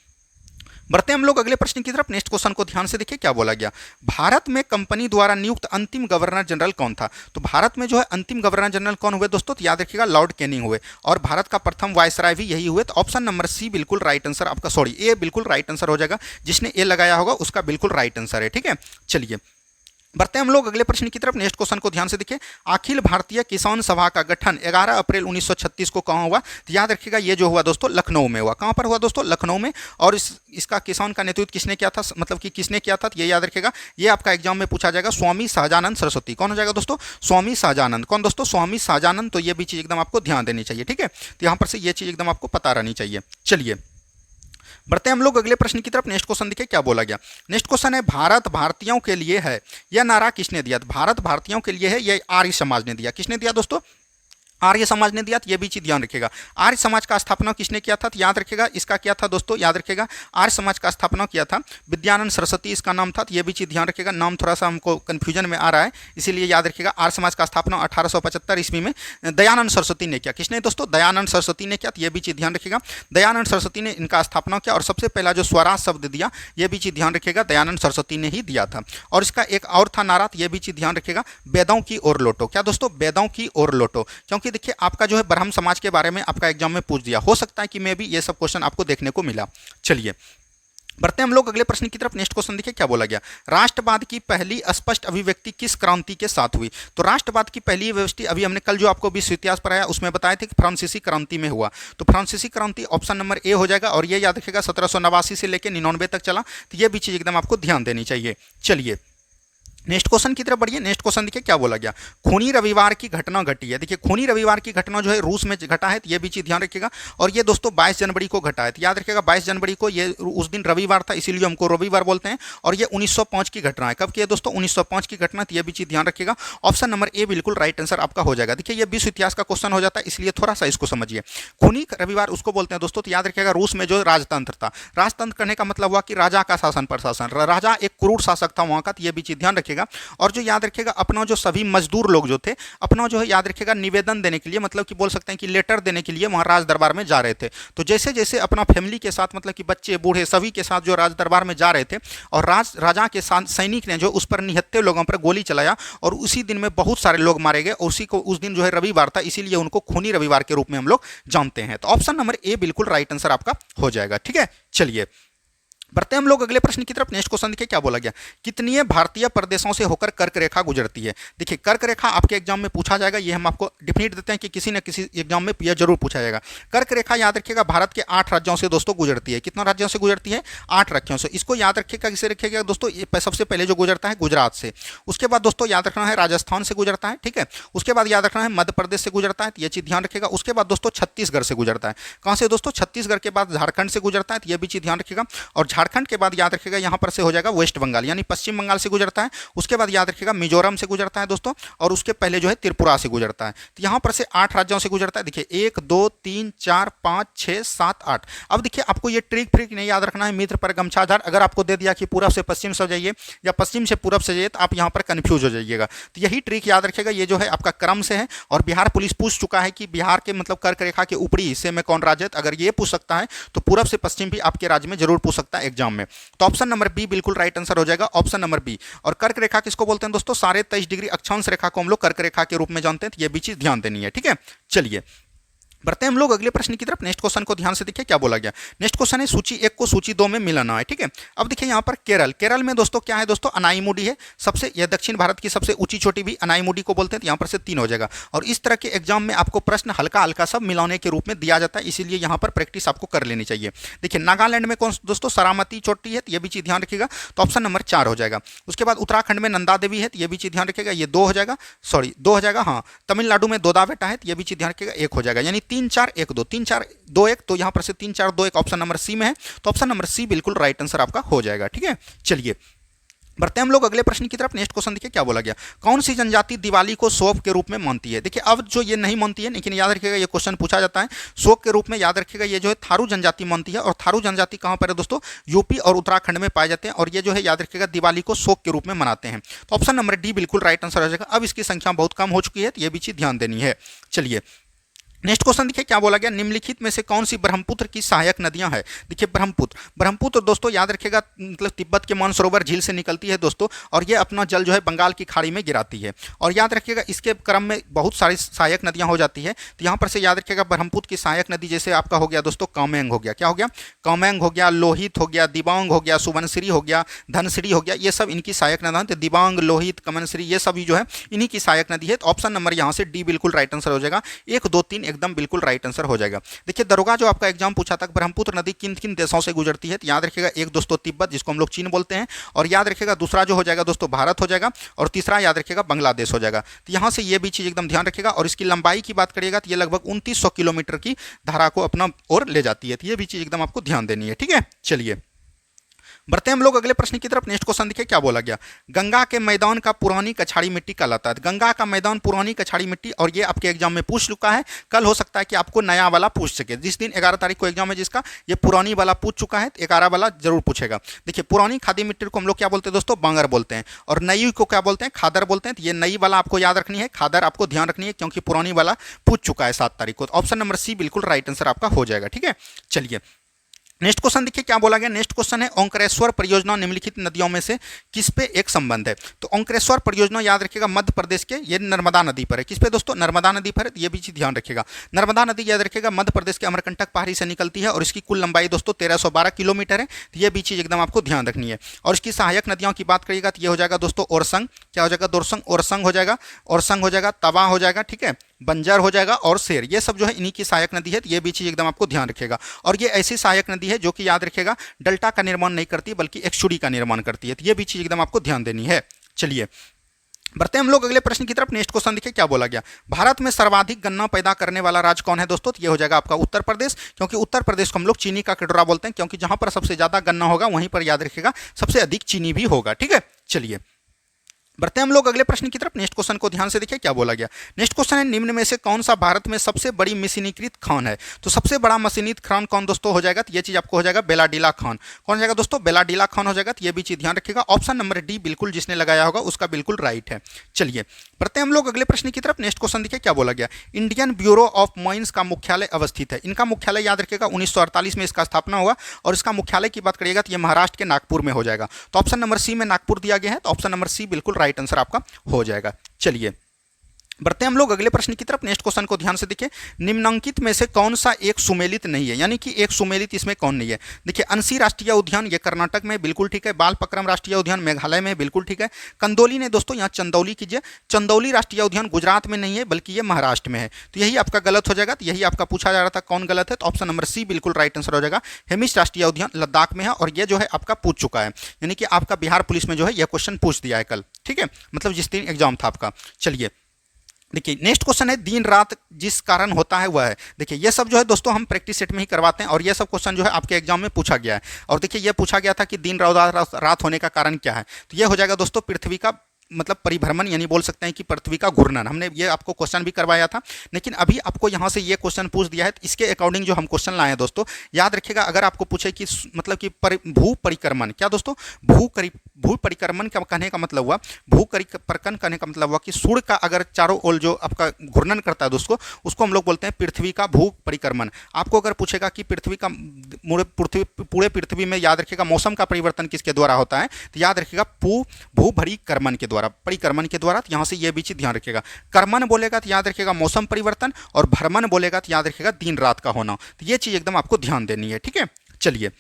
बढ़ते हम लोग अगले प्रश्न की तरफ। नेक्स्ट क्वेश्चन को ध्यान से देखिए क्या बोला गया, भारत में कंपनी द्वारा नियुक्त अंतिम गवर्नर जनरल कौन था? तो भारत में जो है अंतिम गवर्नर जनरल कौन हुए दोस्तों? तो याद रखिएगा लॉर्ड कैनिंग हुए। और भारत का प्रथम वायसराय भी यही हुए। तो ऑप्शन नंबर सी बिल्कुल राइट आंसर आपका, सॉरी ए बिल्कुल राइट आंसर हो जाएगा। जिसने ए लगाया होगा उसका बिल्कुल राइट आंसर है, ठीक है। चलिए बढ़ते हैं हम लोग अगले प्रश्न की तरफ। नेक्स्ट क्वेश्चन को ध्यान से देखिए, अखिल भारतीय किसान सभा का गठन 11 अप्रैल 1936 को कहां हुआ? तो याद रखिएगा ये जो हुआ दोस्तों लखनऊ में हुआ। कहां पर हुआ दोस्तों? लखनऊ में। और इसका किसान का नेतृत्व किसने किया था, मतलब कि किसने किया था? तो ये याद रखिएगा, ये आपका एग्जाम में पूछा जाएगा स्वामी सहजानंद सरस्वती। कौन हो जाएगा दोस्तों? स्वामी सहजानंद। कौन दोस्तों? स्वामी सहजानंद। तो ये भी चीज एकदम आपको ध्यान देनी चाहिए, ठीक है। तो यहां पर से ये चीज एकदम आपको पता रहनी चाहिए। चलिए बढ़ते हैं हम लोग अगले प्रश्न की तरफ। नेक्स्ट क्वेश्चन देखिए क्या बोला गया। नेक्स्ट क्वेश्चन है भारत भारतीयों के लिए है, यह नारा किसने दिया? भारत भारतीयों के लिए है, यह आर्य समाज ने दिया। किसने दिया दोस्तों? आर्य समाज ने दिया। तो ये भी चीज ध्यान रखिएगा। आर्य समाज का स्थापना किसने किया था? तो याद रखिएगा इसका क्या था दोस्तों? याद रखिएगा आर्य समाज का स्थापना किया था विद्यानंद सरस्वती, इसका नाम था। तो ये भी चीज ध्यान रखिएगा, नाम थोड़ा सा हमको कंफ्यूजन में आ रहा है, इसीलिए याद रखिएगा आर्य समाज का स्थापना 1875 ईस्वी में दयानंद सरस्वती ने किया। किसने दोस्तों? दयानंद सरस्वती ने किया। तो ये भी चीज ध्यान रखिएगा, दयानंद सरस्वती ने इनका स्थापना किया। और सबसे पहला जो स्वराज शब्द दिया, ये भी चीज ध्यान रखिएगा दयानंद सरस्वती ने ही दिया था। और इसका एक और था नारा, ये भी चीज ध्यान रखिएगा, वेदों की ओर लौटो। क्या दोस्तों? वेदों की ओर लौटो। क्योंकि क्योंकि देखिए आपका जो है ब्राह्मण समाज के बारे में आपका एग्जाम में पूछ दिया, हो सकता है कि मे भी ये सब क्वेश्चन आपको देखने को मिला। चलिए बढ़ते हम लोग अगले प्रश्न की तरफ। नेक्स्ट क्वेश्चन देखिए क्या बोला गया, राष्ट्रवाद की पहली स्पष्ट अभिव्यक्ति किस क्रांति के साथ हुई। तो राष्ट्रवाद की पहली अभिव्यक्ति अभी हमने कल जो आपको विश्व इतिहास पढ़ाया उसमें बताए थे कि फ्रांसीसी क्रांति में हुआ। तो फ्रांसीसी क्रांति ऑप्शन नंबर ए हो जाएगा, और ये याद रखिएगा 1789 से लेकर 99 तक चला। तो ये भी चीज एकदम आपको ध्यान देनी चाहिए। चलिए नेक्स्ट क्वेश्चन की तरफ बढ़िए। नेक्स्ट क्वेश्चन देखिए क्या बोला गया, खूनी रविवार की घटना घटी है। देखिए खूनी रविवार की घटना जो है रूस में घटा है, तो ये भी चीज ध्यान रखिएगा। और ये दोस्तों 22 जनवरी को घटा है, तो याद रखिएगा 22 जनवरी को, ये उस दिन रविवार था इसीलिए हमको रविवार बोलते हैं। और ये 1905 की घटना है। कब की है दोस्तों, 1905 की घटना, तो ये भी चीज ध्यान रखिएगा। ऑप्शन नंबर ए बिल्कुल राइट आंसर आपका हो जाएगा। देखिए ये विश्व इतिहास का क्वेश्चन हो जाता है, इसलिए थोड़ा सा इसको समझिए। खूनी रविवार उसको बोलते हैं दोस्तों, तो याद रखिएगा रूस में जो राजतंत्र था, राजतंत्र करने का मतलब हुआ कि राजा का शासन प्रशासन, राजा एक क्रूर शासक था वहां का, तो ये भी चीज ध्यान रखिएगा। और जो याद रखिएगा अपना जो सभी मजदूर लोग जो थे, अपना जो है याद रखिएगा निवेदन देने के लिए, मतलब कि बोल सकते हैं कि लेटर देने के लिए वहां राज दरबार में जा रहे थे। तो जैसे जैसे अपना फैमिली के साथ, मतलब कि बच्चे बूढ़े सभी के साथ जो राज दरबार में जा रहे थे, और राजा के साथ सैनिक ने जो उस पर निहत्थे लोगों पर गोली चलाया, और उसी दिन में बहुत सारे लोग मारे गए। उसी को उस दिन जो है रविवार था, इसीलिए उनको खूनी रविवार के रूप में हम लोग जानते हैं। तो ऑप्शन नंबर ए बिल्कुल राइट आंसर आपका हो जाएगा। ठीक है, चलिए बढ़ते हम लोग अगले प्रश्न की तरफ। नेक्स्ट क्वेश्चन देखिए क्या बोला गया, कितनी भारतीय प्रदेशों से होकर कर्क रेखा गुजरती है। देखिए कर्क रेखा आपके एग्जाम में पूछा जाएगा, ये हम आपको डिफिनेट देते हैं कि किसी न किसी एग्जाम में यह जरूर पूछा जाएगा। कर्क रेखा याद रखिएगा भारत के 8 राज्यों से दोस्तों गुजरती है। कितना राज्यों से गुजरती है, 8 राज्यों से। इसको याद रखिएगा, किसे रखिएगा दोस्तों, सबसे पहले जो गुजरता है गुजरात से, उसके बाद दोस्तों याद रखना है राजस्थान से गुजरता है। ठीक है, उसके बाद याद रखना है मध्य प्रदेश से गुजरता है, ये चीज ध्यान रखिएगा। उसके बाद दोस्तों छत्तीसगढ़ से गुजरता है। कहां से दोस्तों, छत्तीसगढ़ के बाद झारखंड से गुजरता है, ये भी चीज ध्यान रखिएगा। और झारखंड के बाद याद रखिएगा यहां पर से हो जाएगा वेस्ट बंगाल, यानी पश्चिम बंगाल से गुजरता है। उसके बाद याद रखिएगा मिजोरम से गुजरता है दोस्तों, और उसके पहले जो है त्रिपुरा से गुजरता है। तो यहां पर से 8 राज्यों से गुजरता है। देखिए 1 2 3 4 5 6 7 8। अब देखिए आपको ये ट्रिक फ्रिक नहीं याद रखना है, मित्र पर गमछाधार। अगर आपको दे दिया कि पूरब से पश्चिम से जाइए या पश्चिम से पूरब से जाइए, तो आप यहां पर कंफ्यूज हो जाइएगा। तो यही ट्रिक याद रखिएगा, ये जो है आपका क्रम से है। और बिहार पुलिस पूछ चुका है कि बिहार के मतलब कर्क रेखा के ऊपरी हिस्से में कौन राज्य है। अगर ये पूछ सकता है तो पूरब से पश्चिम भी आपके राज्य में जरूर पूछ सकता है एग्जाम में। तो ऑप्शन नंबर बी बिल्कुल राइट आंसर हो जाएगा, ऑप्शन नंबर बी। और कर्क रेखा किसको बोलते हैं दोस्तों, 23.5 डिग्री अक्षांश रेखा को हम लोग कर्क रेखा के रूप में जानते हैं। तो ये भी चीज ध्यान देनी है। ठीक है, चलिए बढ़ते हैं हम लोग अगले प्रश्न की तरफ। नेक्स्ट क्वेश्चन को ध्यान से देखिए क्या बोला गया। नेक्स्ट क्वेश्चन है सूची 1 को सूची 2 में मिलाना है। ठीक है, अब देखिए यहाँ पर केरल, केरल में दोस्तों क्या है दोस्तों, अनाईमुडी है सबसे, यह दक्षिण भारत की सबसे ऊंची चोटी भी अनाईमुडी को बोलते हैं। तो यहाँ पर से 3 हो जाएगा। और इस तरह के एग्जाम में आपको प्रश्न हल्का हल्का सब मिलाने के रूप में दिया जाता है, इसीलिए यहाँ पर प्रैक्टिस आपको कर लेनी चाहिए। देखिए नागालैंड में कौन दोस्तों, सरामती चोटी है, तो ये भी चीज ध्यान रखिएगा। तो ऑप्शन नंबर 4 हो जाएगा। उसके बाद उत्तराखंड में नंदा देवी है, तो ये भी चीज ध्यान रखिएगा, ये 2 हो जाएगा, सॉरी 2 हो जाएगा। हाँ, तमिलनाडु में दोदाबेटा है, तो ये भी चीज ध्यान रखिएगा, 1 हो जाएगा। यानी 3 4 1 2, 3 4 2 1। तो यहां पर से 3 4 2 1 ऑप्शन नंबर सी में है। तो ऑप्शन नंबर सी बिल्कुल राइट आंसर आपका हो जाएगा। ठीक है, चलिए बढ़ते हम लोग अगले प्रश्न की तरफ। नेक्स्ट क्वेश्चन देखिए क्या बोला गया, कौन सी जनजाति दिवाली को शोक के रूप में मानती है। देखिए अब जो ये नहीं मानती है, लेकिन याद रखिएगा ये क्वेश्चन पूछा जाता है शोक के रूप में। याद रखिएगा ये जो है थारू जनजाति मानती है। और थारू जनजाति कहां पर है दोस्तों, यूपी और उत्तराखंड में पाए जाते हैं। और ये जो है याद रखिएगा दिवाली को शोक के रूप में मनाते हैं। तो ऑप्शन नंबर डी बिल्कुल राइट आंसर हो जाएगा। अब इसकी संख्या बहुत कम हो चुकी है, तो ये भी चीज ध्यान देनी है। चलिए नेक्स्ट क्वेश्चन देखिए क्या बोला गया, निम्नलिखित में से कौन सी ब्रह्मपुत्र की सहायक नदियां हैं। देखिए ब्रह्मपुत्र दोस्तों याद रखिएगा मतलब तिब्बत के मानसरोवर झील से निकलती है दोस्तों, और ये अपना जल जो है बंगाल की खाड़ी में गिराती है। और याद रखिएगा इसके क्रम में बहुत सारी सहायक नदियां हो जाती है। तो यहाँ पर से याद रखिएगा ब्रह्मपुत्र की सहायक नदी जैसे आपका हो गया दोस्तों कामेंग हो गया, क्या हो गया, कामेंग हो गया, लोहित हो गया, दिबांग हो गया, सुबनसिरी हो गया, धनसिरी हो गया, ये सब इनकी सहायक नदियां। तो दिबांग, लोहित, कमनसिरी ये सभी जो है इन्हीं की सहायक नदी है। तो ऑप्शन नंबर यहाँ से डी बिल्कुल राइट आंसर हो जाएगा। 1 2 3 एकदम बिल्कुल राइट आंसर हो जाएगा। देखिए दरोगा जो आपका एग्जाम पूछा था ब्रह्मपुत्र नदी किन किन देशों से गुजरती है, तो याद रखिएगा एक दोस्तों तिब्बत जिसको हम लोग चीन बोलते हैं, और याद रखिएगा दूसरा जो हो जाएगा दोस्तों भारत हो जाएगा, और तीसरा याद रखिएगा बांग्लादेश हो जाएगा। तो यहां से ये भी चीज एकदम ध्यान रखिएगा। और इसकी लंबाई की बात करिएगा तो ये लगभग 2900 किलोमीटर की धारा को अपना ओर ले जाती है। तो ये भी चीज एकदम आपको ध्यान देनी है। ठीक है, चलिए बढ़ते हम लोग अगले प्रश्न की तरफ। नेक्स्ट क्वेश्चन देखिए क्या बोला गया, गंगा के मैदान का पुरानी कछाड़ी मिट्टी कहलाता है। गंगा का मैदान पुरानी कछाड़ी मिट्टी, और ये आपके एग्जाम में पूछ चुका है। कल हो सकता है कि आपको नया वाला पूछ सके। जिस दिन 11 तारीख को एग्जाम है जिसका, ये पुरानी वाला पूछ चुका है, 11 वाला जरूर पूछेगा। देखिए पुरानी खादी मिट्टी को हम लोग क्या बोलते हैं दोस्तों, बांगर बोलते हैं। और नई को क्या बोलते हैं, खादर बोलते हैं। तो ये नई वाला आपको याद रखनी है, खादर आपको ध्यान रखनी है, क्योंकि पुरानी वाला पूछ चुका है 7 तारीख को। ऑप्शन नंबर सी बिल्कुल राइट आंसर आपका हो जाएगा। ठीक है, चलिए नेक्स्ट क्वेश्चन देखिए क्या बोला गया। नेक्स्ट क्वेश्चन है ओंकारेश्वर परियोजना निम्नलिखित नदियों में से किस पे एक संबंध है। तो ओंकारेश्वर परियोजना याद रखिएगा मध्य प्रदेश के, ये नर्मदा नदी पर है। किस पे दोस्तों, नर्मदा नदी पर है, ये भी चीज ध्यान रखिएगा। नर्मदा नदी याद रखिएगा मध्य प्रदेश के अमरकंटक पहाड़ी से निकलती है और इसकी कुल लंबाई दोस्तों 1312 किलोमीटर है। तो ये भी चीज एकदम आपको ध्यान रखनी है। और इसकी सहायक नदियों की बात करिएगा तो ये हो जाएगा दोस्तों ओरसंग, क्या हो जाएगा दोरसंग, ओरसंग हो जाएगा, ओरसंग हो जाएगा, तवा हो जाएगा, ठीक है, बंजर हो जाएगा और शेर, ये सब जो है इन्हीं की सहायक नदी है। तो ये भी चीज एकदम आपको ध्यान रखेगा। और ये ऐसी सहायक नदी है जो कि याद रखेगा डेल्टा का निर्माण नहीं करती बल्कि एक्सुडी का निर्माण करती है। तो ये भी चीज एकदम आपको ध्यान देनी है। चलिए बढ़ते हैं हम लोग अगले प्रश्न की तरफ। नेक्स्ट क्वेश्चन देखिए क्या बोला गया। भारत में सर्वाधिक गन्ना पैदा करने वाला राज्य कौन है दोस्तों। तो ये हो जाएगा आपका उत्तर प्रदेश, क्योंकि उत्तर प्रदेश को हम लोग चीनी का कटोरा बोलते हैं, क्योंकि जहां पर सबसे ज्यादा गन्ना होगा वहीं पर याद रखिएगा सबसे अधिक चीनी भी होगा, ठीक है। चलिए बढ़ते हैं हम लोग अगले प्रश्न की तरफ। नेक्स्ट क्वेश्चन को ध्यान से देखिए क्या बोला गया। नेक्स्ट क्वेश्चन है निम्न में से कौन सा भारत में सबसे बड़ी मशीनीकृत खान है। तो सबसे बड़ा मशीनीकृत खान कौन दोस्तों हो जाएगा। तो ये चीज आपको हो जाएगा बेलाडीला खान। कौन हो जाएगा दोस्तों, बेलाडीला खान हो जाएगा। तो ये भी चीज ध्यान रखिएगा। ऑप्शन नंबर डी बिल्कुल जिसने लगाया होगा उसका बिल्कुल राइट है। चलिए बढ़ते हैं हम लोग अगले प्रश्न की तरफ। नेक्स्ट क्वेश्चन देखिए क्या बोला गया। इंडियन ब्यूरो ऑफ माइंस का मुख्यालय अवस्थित है। इनका मुख्यालय याद रखिएगा 1948 में इसका स्थापना हुआ और इसका मुख्यालय की बात करिएगा तो ये महाराष्ट्र के नागपुर में हो जाएगा। तो ऑप्शन नंबर सी में नागपुर दिया गया है, तो ऑप्शन नंबर सी बिल्कुल राइट आंसर आपका हो जाएगा। चलिए बढ़ते हैं हम लोग अगले प्रश्न की तरफ। नेक्स्ट क्वेश्चन को ध्यान से देखिए। निम्नांकित में से कौन सा एक सुमेलित नहीं है, यानी कि एक सुमेलित इसमें कौन नहीं है। देखिए अंसी राष्ट्रीय उद्यान ये कर्नाटक में बिल्कुल ठीक है, बालपक्रम राष्ट्रीय उद्यान मेघालय में बिल्कुल ठीक है, कंदोली ने दोस्तों यहाँ चंदौली कीजिए, चंदौली राष्ट्रीय उद्यान गुजरात में नहीं है बल्कि ये महाराष्ट्र में है। तो यही आपका गलत हो जाएगा। तो यही आपका पूछा जा रहा था कौन गलत है, तो ऑप्शन नंबर सी बिल्कुल राइट आंसर हो जाएगा। हेमिस राष्ट्रीय उद्यान लद्दाख में है और ये जो है आपका पूछ चुका है, यानी कि आपका बिहार पुलिस में जो है यह क्वेश्चन पूछ दिया है कल, ठीक है, मतलब जिस दिन एग्जाम था आपका। चलिए देखिए नेक्स्ट क्वेश्चन है दिन रात जिस कारण होता है वह है। देखिए ये सब जो है दोस्तों हम प्रैक्टिस सेट में ही करवाते हैं और ये सब क्वेश्चन जो है आपके एग्जाम में पूछा गया है। और देखिए ये पूछा गया था कि दिन रात होने का कारण क्या है। तो ये हो जाएगा दोस्तों पृथ्वी का मतलब परिभ्रमण, यानी बोल सकते हैं कि पृथ्वी का घूर्णन। हमने ये आपको क्वेश्चन भी करवाया था, लेकिन अभी आपको यहाँ से ये क्वेश्चन पूछ दिया है। तो इसके अकॉर्डिंग जो हम क्वेश्चन लाए हैं दोस्तों याद रखिएगा। अगर आपको पूछे कि मतलब कि भू परिक्रमण, क्या दोस्तों भू परिक्रमण का कहने का मतलब हुआ, भू परिक्रमण कहने का मतलब हुआ कि सूर्य का अगर चारों ओर जो आपका घूर्णन करता है दोस्तों उसको हम लोग बोलते हैं पृथ्वी का भू परिक्रमण। आपको अगर पूछेगा कि पृथ्वी का पूरे पृथ्वी में याद रखिएगा मौसम का परिवर्तन किसके द्वारा होता है, तो याद रखिएगा भू परिक्रमण के द्वारा, परिक्रमण के द्वारा। तो यहाँ से ये भी चीज ध्यान रखिएगा। कर्मण बोलेगा तो याद रखिएगा मौसम परिवर्तन, और भ्रमण बोलेगा तो याद रखिएगा दिन रात का होना। तो ये चीज एकदम आपको ध्यान देनी है, ठीक है। चलिए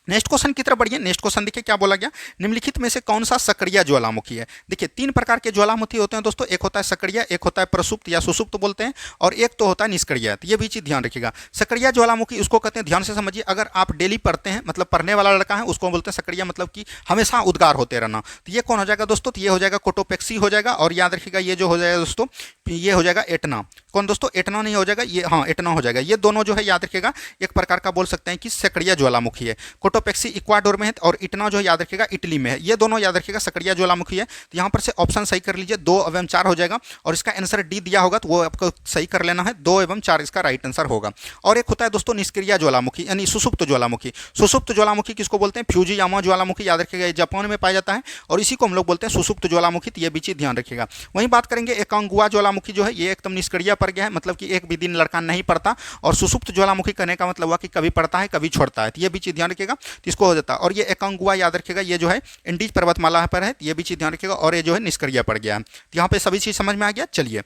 नेक्स्ट क्वेश्चन की तरफ बढ़िए। नेक्स्ट क्वेश्चन देखिए क्या बोला गया। निम्नलिखित में से कौन सा सक्रिय ज्वालामुखी है। देखिए तीन प्रकार के ज्वालामुखी होते हैं दोस्तों, एक होता है सक्रिय, एक होता है प्रसुप्त या सुसुप्त बोलते हैं, और एक तो होता है निष्क्रिय। तो ये भी चीज ध्यान रखिएगा। सक्रिय ज्वालामुखी उसको कहते हैं, ध्यान से समझिए, अगर आप डेली पढ़ते हैं मतलब पढ़ने वाला लड़का है उसको बोलते हैं सक्रिय, मतलब कि हमेशा उद्गार होते रहना। तो ये कौन हो जाएगा दोस्तों, तो ये हो जाएगा कोटोपेक्सी हो जाएगा। और याद रखिएगा ये जो हो जाएगा दोस्तों ये हो जाएगा एटना। कौन दोस्तों, एटना नहीं हो जाएगा, ये हाँ एटना हो जाएगा। ये दोनों जो है याद रखिएगा एक प्रकार का बोल सकते हैं कि सक्रिय ज्वालामुखी है। कोटोपेक्सी इक्वाडोर में है और इटना जो है याद रखिएगा इटली में है। ये दोनों याद रखिएगा सक्रिय ज्वालामुखी है। तो यहाँ पर से ऑप्शन सही कर लीजिए, 2 एवं 4 हो जाएगा। और इसका आंसर डी दिया होगा तो वो आपको सही कर लेना है, 2 एवं 4 इसका राइट आंसर होगा। और एक होता है दोस्तों निष्क्रिय ज्वालामुखी यानी सुसुप्त ज्वालामुखी। सुसुप्त ज्वालामुखी किसको बोलते हैं, फ्यूजियामा ज्वालामुखी, याद रखिएगा ये जापान में पाया जाता है और इसी को हम लोग बोलते हैं सुसुप्त ज्वालामुखी। तो ये भी चीज ध्यान रखिएगा। वहीं बात करेंगे एकांगुआ ज्वालामुखी जो है ये एकदम निष्क्रिय पर गया है, मतलब कि एक भी दिन लड़का नहीं पढ़ता। और सुसुप्त ज्वालामुखी कहने का मतलब हुआ कि कभी पढ़ता है कभी छोड़ता है। तो ये भी चीज ध्यान रखिएगा, तो इसको हो जाता है। और ये एकांगुआ याद रखिएगा ये जो है इंडीज पर्वतमाला पर है, ये भी चीज ध्यान रखिएगा। और ये जो है निष्क्रिय पड़ गया है। तो यहाँ पे सभी चीज समझ में आ गया। चलिए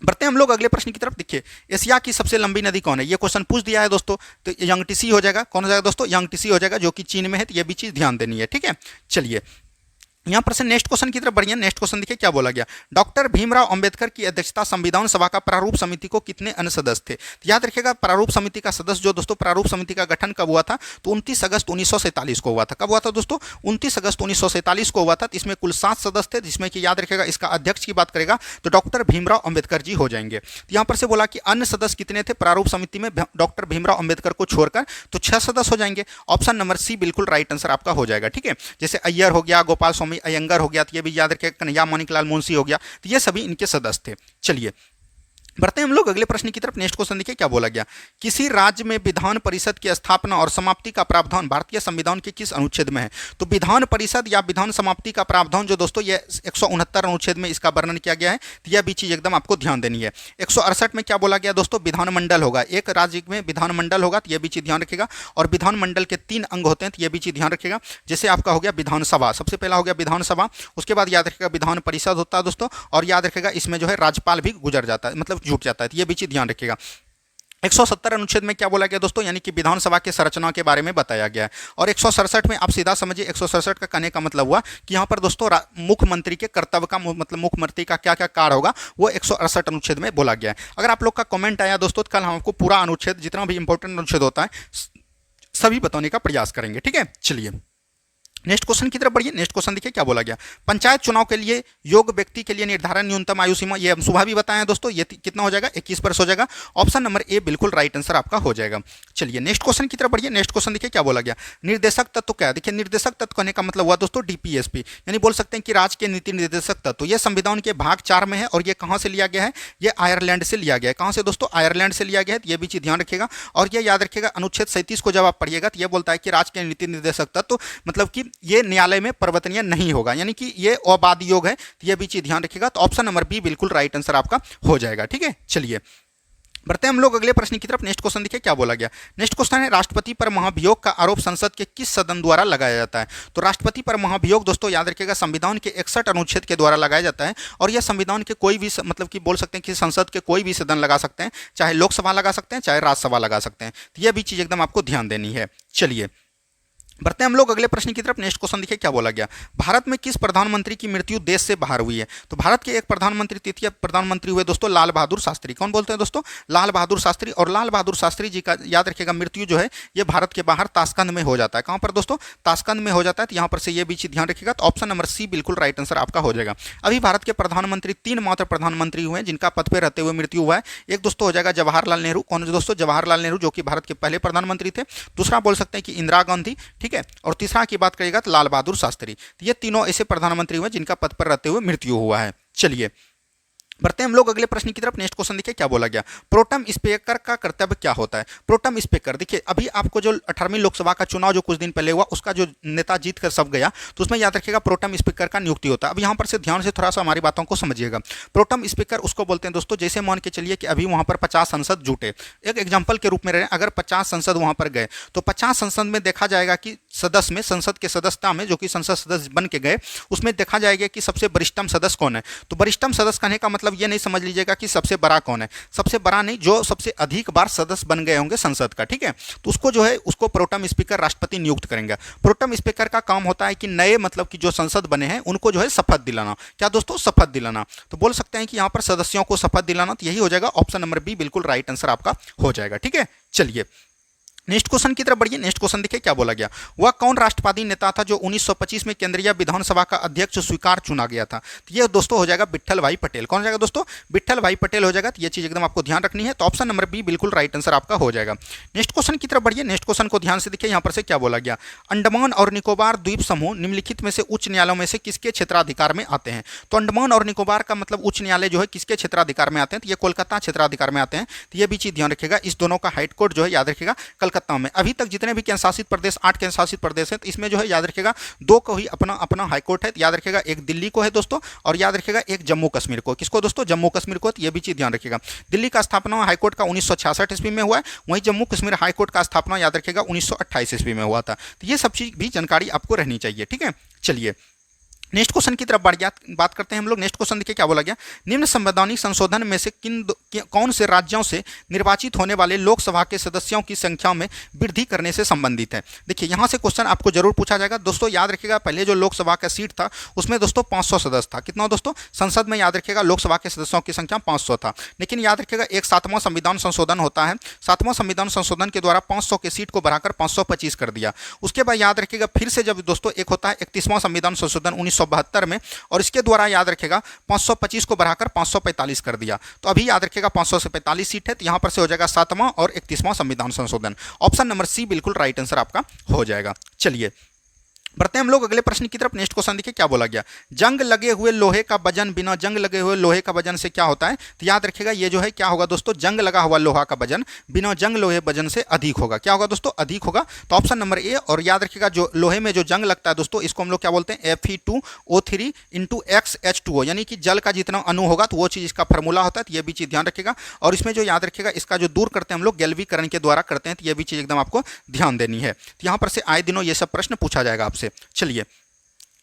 बढ़ते हैं हम लोग अगले प्रश्न की तरफ। देखिए एशिया की सबसे लंबी नदी कौन है, ये क्वेश्चन पूछ दिया है दोस्तों। तो यांगटीसी हो जाएगा। कौन हो जाएगा दोस्तों, यांगटीसी हो जाएगा जो कि चीन में है। तो ये भी चीज ध्यान देनी है, ठीक है। चलिए यहाँ पर से नेक्स्ट क्वेश्चन की तरफ बढ़िए। नेक्स्ट क्वेश्चन देखिए क्या बोला गया। डॉक्टर भीमराव अंबेडकर की अध्यक्षता संविधान सभा का प्रारूप समिति को कितने अन्य सदस्य थे। तो याद रखिएगा प्रारूप समिति का सदस्य जो दोस्तों प्रारूप समिति का गठन कब हुआ था, तो 29 अगस्त 1947 को हुआ था। कब हुआ था दोस्तों, 29 अगस्त 1947 को हुआ था। तो इसमें कुल 7 सदस्य थे, जिसमें कि याद रखिएगा इसका अध्यक्ष की बात करेगा तो डॉक्टर भीमराव अंबेडकर जी हो जाएंगे। तो यहाँ पर से बोला कि अन्य सदस्य कितने थे प्रारूप समिति में डॉक्टर भीमराव अंबेडकर को छोड़कर, तो 6 सदस्य हो जाएंगे। ऑप्शन नंबर सी बिल्कुल राइट आंसर आपका हो जाएगा, ठीक है। जैसे अय्यर हो गया, गोपाल स्वामी अयंगर हो गया, ये भी याद रखिए, कन्हैया माणिकलाल मुंशी हो गया। तो ये सभी इनके सदस्य थे। चलिए बढ़ते हैं हम लोग अगले प्रश्न की तरफ। नेक्स्ट क्वेश्चन देखिए क्या बोला गया। किसी राज्य में विधान परिषद की स्थापना और समाप्ति का प्रावधान भारतीय संविधान के किस अनुच्छेद में है? तो विधान परिषद या विधान समाप्ति का प्रावधान जो दोस्तों ये 169 अनुच्छेद में इसका वर्णन किया गया है। तो यह भी चीज एकदम आपको ध्यान देनी है। 168 में क्या बोला गया दोस्तों? विधानमंडल होगा, एक राज्य में विधानमंडल होगा, तो यह भी चीज ध्यान रखिएगा। और विधानमंडल के 3 अंग होते हैं, तो यह भी चीज ध्यान रखिएगा। जैसे आपका हो गया विधानसभा, सबसे पहला हो गया विधानसभा, उसके बाद याद रखिएगा विधान परिषद होता है दोस्तों, और याद रखिएगा इसमें जो है राज्यपाल भी गुजर जाता है, मतलब जुट जाता है, तो यह भी चीज ध्यान रखिएगा। 170 अनुच्छेद में क्या बोला गया दोस्तों? यानी कि विधानसभा के संरचना के बारे में बताया गया है। और 167 में आप सीधा समझिए, 167 का कहने का मतलब हुआ कि यहाँ पर दोस्तों मुख्यमंत्री के कर्तव्य का मतलब मुख्यमंत्री का क्या क्या कार्य होगा वो 168 अनुच्छेद में बोला गया है। अगर आप लोग का कमेंट आया दोस्तों तो कल हम आपको पूरा अनुच्छेद जितना भी इंपॉर्टेंट अनुच्छेद होता है सभी बताने का प्रयास करेंगे, ठीक है। चलिए नेक्स्ट क्वेश्चन की तरफ बढ़िए। नेक्स्ट क्वेश्चन देखिए क्या बोला गया। पंचायत चुनाव के लिए योग्य व्यक्ति के लिए निर्धारण न्यूनतम आयु सीमा, ये हम सुबह भी बताएं दोस्तों, ये कितना हो जाएगा? 21 वर्ष हो जाएगा। ऑप्शन नंबर ए बिल्कुल राइट आंसर आपका हो जाएगा। चलिए नेक्स्ट क्वेश्चन की तरफ बढ़िए। नेक्स्ट क्वेश्चन देखिए क्या बोला गया। निर्देशक तत्व क्या है? देखिए निर्देशक तत्व कहने का मतलब हुआ दोस्तों डीपीएसपी, यानी बोल सकते हैं कि राज्य के नीति निर्देशक तत्व। ये संविधान के भाग 4 में है और ये कहाँ से लिया गया है? ये आयरलैंड से लिया गया है। कहाँ से दोस्तों? आयरलैंड से लिया गया है, ये भी चीज ध्यान रखिएगा। और ये याद रखिएगा अनुच्छेद 37 को जब आप पढ़िएगा तो ये बोलता है कि राज्य के नीति निर्देशक तत्व मतलब कि ये न्यायालय में परिवर्तनीय नहीं होगा, यानी कि ये अबाध योग है, तो ये भी चीज ध्यान रखिएगा। तो ऑप्शन नंबर बी बिल्कुल राइट आंसर आपका हो जाएगा, ठीक है। चलिए बढ़ते हैं हम लोग अगले प्रश्न की तरफ। नेक्स्ट क्वेश्चन देखिए क्या बोला गया। नेक्स्ट क्वेश्चन है राष्ट्रपति पर महाभियोग का आरोप संसद के किस सदन द्वारा लगाया जाता है? तो राष्ट्रपति पर महाभियोग दोस्तों याद रखिएगा संविधान के 61 अनुच्छेद के द्वारा लगाया जाता है। और यह संविधान के कोई भी मतलब कि बोल सकते हैं कि संसद के कोई भी सदन लगा सकते हैं, चाहे लोकसभा लगा सकते हैं चाहे राज्यसभा लगा सकते हैं, तो यह भी चीज एकदम आपको ध्यान देनी है। चलिए बढ़ते हैं हम लोग अगले प्रश्न की तरफ। नेक्स्ट क्वेश्चन देखिए क्या बोला गया। भारत में किस प्रधानमंत्री की मृत्यु देश से बाहर हुई है? तो भारत के एक प्रधानमंत्री तृतीय प्रधानमंत्री हुए दोस्तों लाल बहादुर शास्त्री। कौन बोलते हैं दोस्तों? लाल बहादुर शास्त्री। और लाल बहादुर शास्त्री जी का याद रखिएगा मृत्यु जो है ये भारत के बाहर ताशकंद में हो जाता है। कहाँ पर दोस्तों? ताशकंद में हो जाता है, तो यहाँ पर से ये भी चीज ध्यान रखिएगा। तो ऑप्शन नंबर सी बिल्कुल राइट आंसर आपका हो जाएगा। अभी भारत के प्रधानमंत्री 3 मात्र प्रधानमंत्री हुए हैं जिनका पद पर रहते हुए मृत्यु हुआ है। एक दोस्तों हो जाएगा जवाहरलाल नेहरू। कौन दोस्तों? जवाहरलाल नेहरू, जो कि भारत के पहले प्रधानमंत्री थे। दूसरा बोल सकते हैं कि इंदिरा गांधी, ठीक है। और तीसरा की बात करिएगा तो लाल बहादुर शास्त्री। तो ये तीनों ऐसे प्रधानमंत्री हुए जिनका पद पर रहते हुए मृत्यु हुआ है। चलिए बढ़ते हैं हम लोग अगले प्रश्न की तरफ। नेक्स्ट क्वेश्चन देखिए क्या बोला गया। प्रोटेम स्पीकर का कर्तव्य क्या होता है? प्रोटेम स्पीकर देखिए अभी आपको जो 18वीं लोकसभा का चुनाव जो कुछ दिन पहले हुआ उसका जो नेता जीत कर सब गया तो उसमें याद रखिएगा प्रोटेम स्पीकर का नियुक्ति होता है। अब यहाँ पर से ध्यान से थोड़ा सा हमारी बातों को समझिएगा। प्रोटेम स्पीकर उसको बोलते हैं दोस्तों, जैसे मान के चलिए कि अभी वहाँ पर 50 संसद जुटे, एक एग्जाम्पल के रूप में रहे, अगर 50 संसद वहाँ पर गए तो 50 संसद में देखा जाएगा कि सदस्य में, संसद के सदस्यता में जो कि संसद सदस्य बन के गए उसमें देखा जाएगा कि सबसे वरिष्ठतम सदस्य कौन है। तो वरिष्ठतम सदस्य कहने का मतलब ये नहीं समझ लीजिएगा कि सबसे बड़ा कौन है, सबसे बड़ा नहीं, जो सबसे अधिक बार सदस्य बन गए होंगे संसद का, ठीक है। तो उसको जो है उसको प्रोटेम स्पीकर राष्ट्रपति नियुक्त करेंगे। प्रोटेम स्पीकर का काम होता है कि नए मतलब कि जो संसद बने हैं उनको जो है शपथ दिलाना। क्या दोस्तों? शपथ दिलाना। तो बोल सकते हैं कि यहाँ पर सदस्यों को शपथ दिलाना, तो यही हो जाएगा। ऑप्शन नंबर बी बिल्कुल राइट आंसर आपका हो जाएगा, ठीक है। चलिए नेक्स्ट क्वेश्चन की तरफ बढ़िए। नेक्स्ट क्वेश्चन देखिए क्या बोला गया। वह कौन राष्ट्रवादी नेता था जो 1925 में केंद्रीय विधानसभा का अध्यक्ष स्वीकार चुना गया था? तो ये दोस्तों हो जाएगा विट्ठल भाई पटेल। कौन हो जाएगा दोस्तों? विट्ठल भाई पटेल हो जाएगा। तो ये चीज एकदम आपको ध्यान रखनी है। तो ऑप्शन नंबर बी बिल्कुल राइट आंसर आपका हो जाएगा। नेक्स्ट क्वेश्चन की तरफ बढ़िए। नेक्स्ट क्वेश्चन को ध्यान से देखिए, यहाँ पर से क्या बोला गया। अंडमान और निकोबार द्वीप समूह निम्नलिखित में से उच्च न्यायालयों में से किसके क्षेत्राधिकार में आते हैं? तो अंडमान और निकोबार का मतलब उच्च न्यायालय जो है किसके क्षेत्राधिकार में आते हैं? तो ये कोलकाता क्षेत्राधिकार में आते हैं। तो ये भी चीज ध्यान रखिएगा। इस दोनों का हाईकोर्ट जो है याद रखिएगा कलकत्ता में। अभी तक जितने भी केंद्र शासित प्रदेश 8 केंद्र शासित प्रदेश है, तो इसमें जो है याद रखिएगा 2 को ही अपना अपना हाईकोर्ट है। याद रखिएगा एक दिल्ली को है दोस्तों, और याद रखिएगा एक जम्मू कश्मीर को। किसको दोस्तों? जम्मू कश्मीर को। तो ये भी चीज ध्यान रखिएगा। दिल्ली का स्थापना हाईकोर्ट का 1966 ईस्वी में हुआ है, वहीं जम्मू कश्मीर हाईकोर्ट का स्थापना याद रखिएगा 1928 ईस्वी में हुआ था। तो ये सब चीज भी जानकारी आपको रहनी चाहिए, ठीक है। चलिए नेक्स्ट क्वेश्चन की तरफ बात करते हैं हम लोग। नेक्स्ट क्वेश्चन देखिए क्या बोला गया। निम्न संवैधानिक संशोधन में से कौन से राज्यों से निर्वाचित होने वाले लोकसभा के सदस्यों की संख्या में वृद्धि करने से संबंधित है? देखिए यहाँ से क्वेश्चन आपको जरूर पूछा जाएगा दोस्तों। याद रखिएगा पहले जो लोकसभा का सीट था उसमें दोस्तों 500 सदस्य था। कितना दोस्तों? संसद में याद रखिएगा लोकसभा के सदस्यों की संख्या 500 था। लेकिन याद रखिएगा एक 7वां संविधान संशोधन होता है। 7वां संविधान संशोधन के द्वारा 500 के सीट को बढ़ाकर 525 कर दिया। उसके बाद याद रखिएगा फिर से जब दोस्तों एक होता है 31वां संविधान संशोधन 1972 में, और इसके द्वारा याद रखेगा 525 को बढ़ाकर 545 कर दिया। तो अभी याद रखेगा 500 से 45 सीट है, तो यहां पर से हो जाएगा 7वां और 31वां संविधान संशोधन। ऑप्शन नंबर सी बिल्कुल राइट आंसर आपका हो जाएगा। चलिए बढ़ते हैं हम लोग अगले प्रश्न की तरफ। नेक्स्ट क्वेश्चन देखिए क्या बोला गया। जंग लगे हुए लोहे का वजन बिना जंग लगे हुए लोहे का वजन से क्या होता है। तो याद रखिएगा ये जो है क्या होगा दोस्तों, जंग लगा हुआ लोहा का वजन बिना जंग लोहे वजन से अधिक होगा। क्या होगा दोस्तों, अधिक होगा। तो ऑप्शन नंबर ए। और याद रखिएगा जो लोहे में जो जंग लगता है दोस्तों, इसको हम लोग क्या बोलते हैं, Fe2O3 इंटू XH2O, यानी कि जल का जितना अणु होगा तो वो चीज इसका फॉर्मूला होता है। तो ये भी चीज ध्यान रखिएगा। और इसमें जो याद रखिएगा इसका जो दूर करते हैं हम लोग गैल्वीकरण के द्वारा करते हैं, तो ये भी चीज एकदम आपको ध्यान देनी है। तो यहाँ पर से आए दिनों ये सब प्रश्न पूछा जाएगा आपसे। चलिए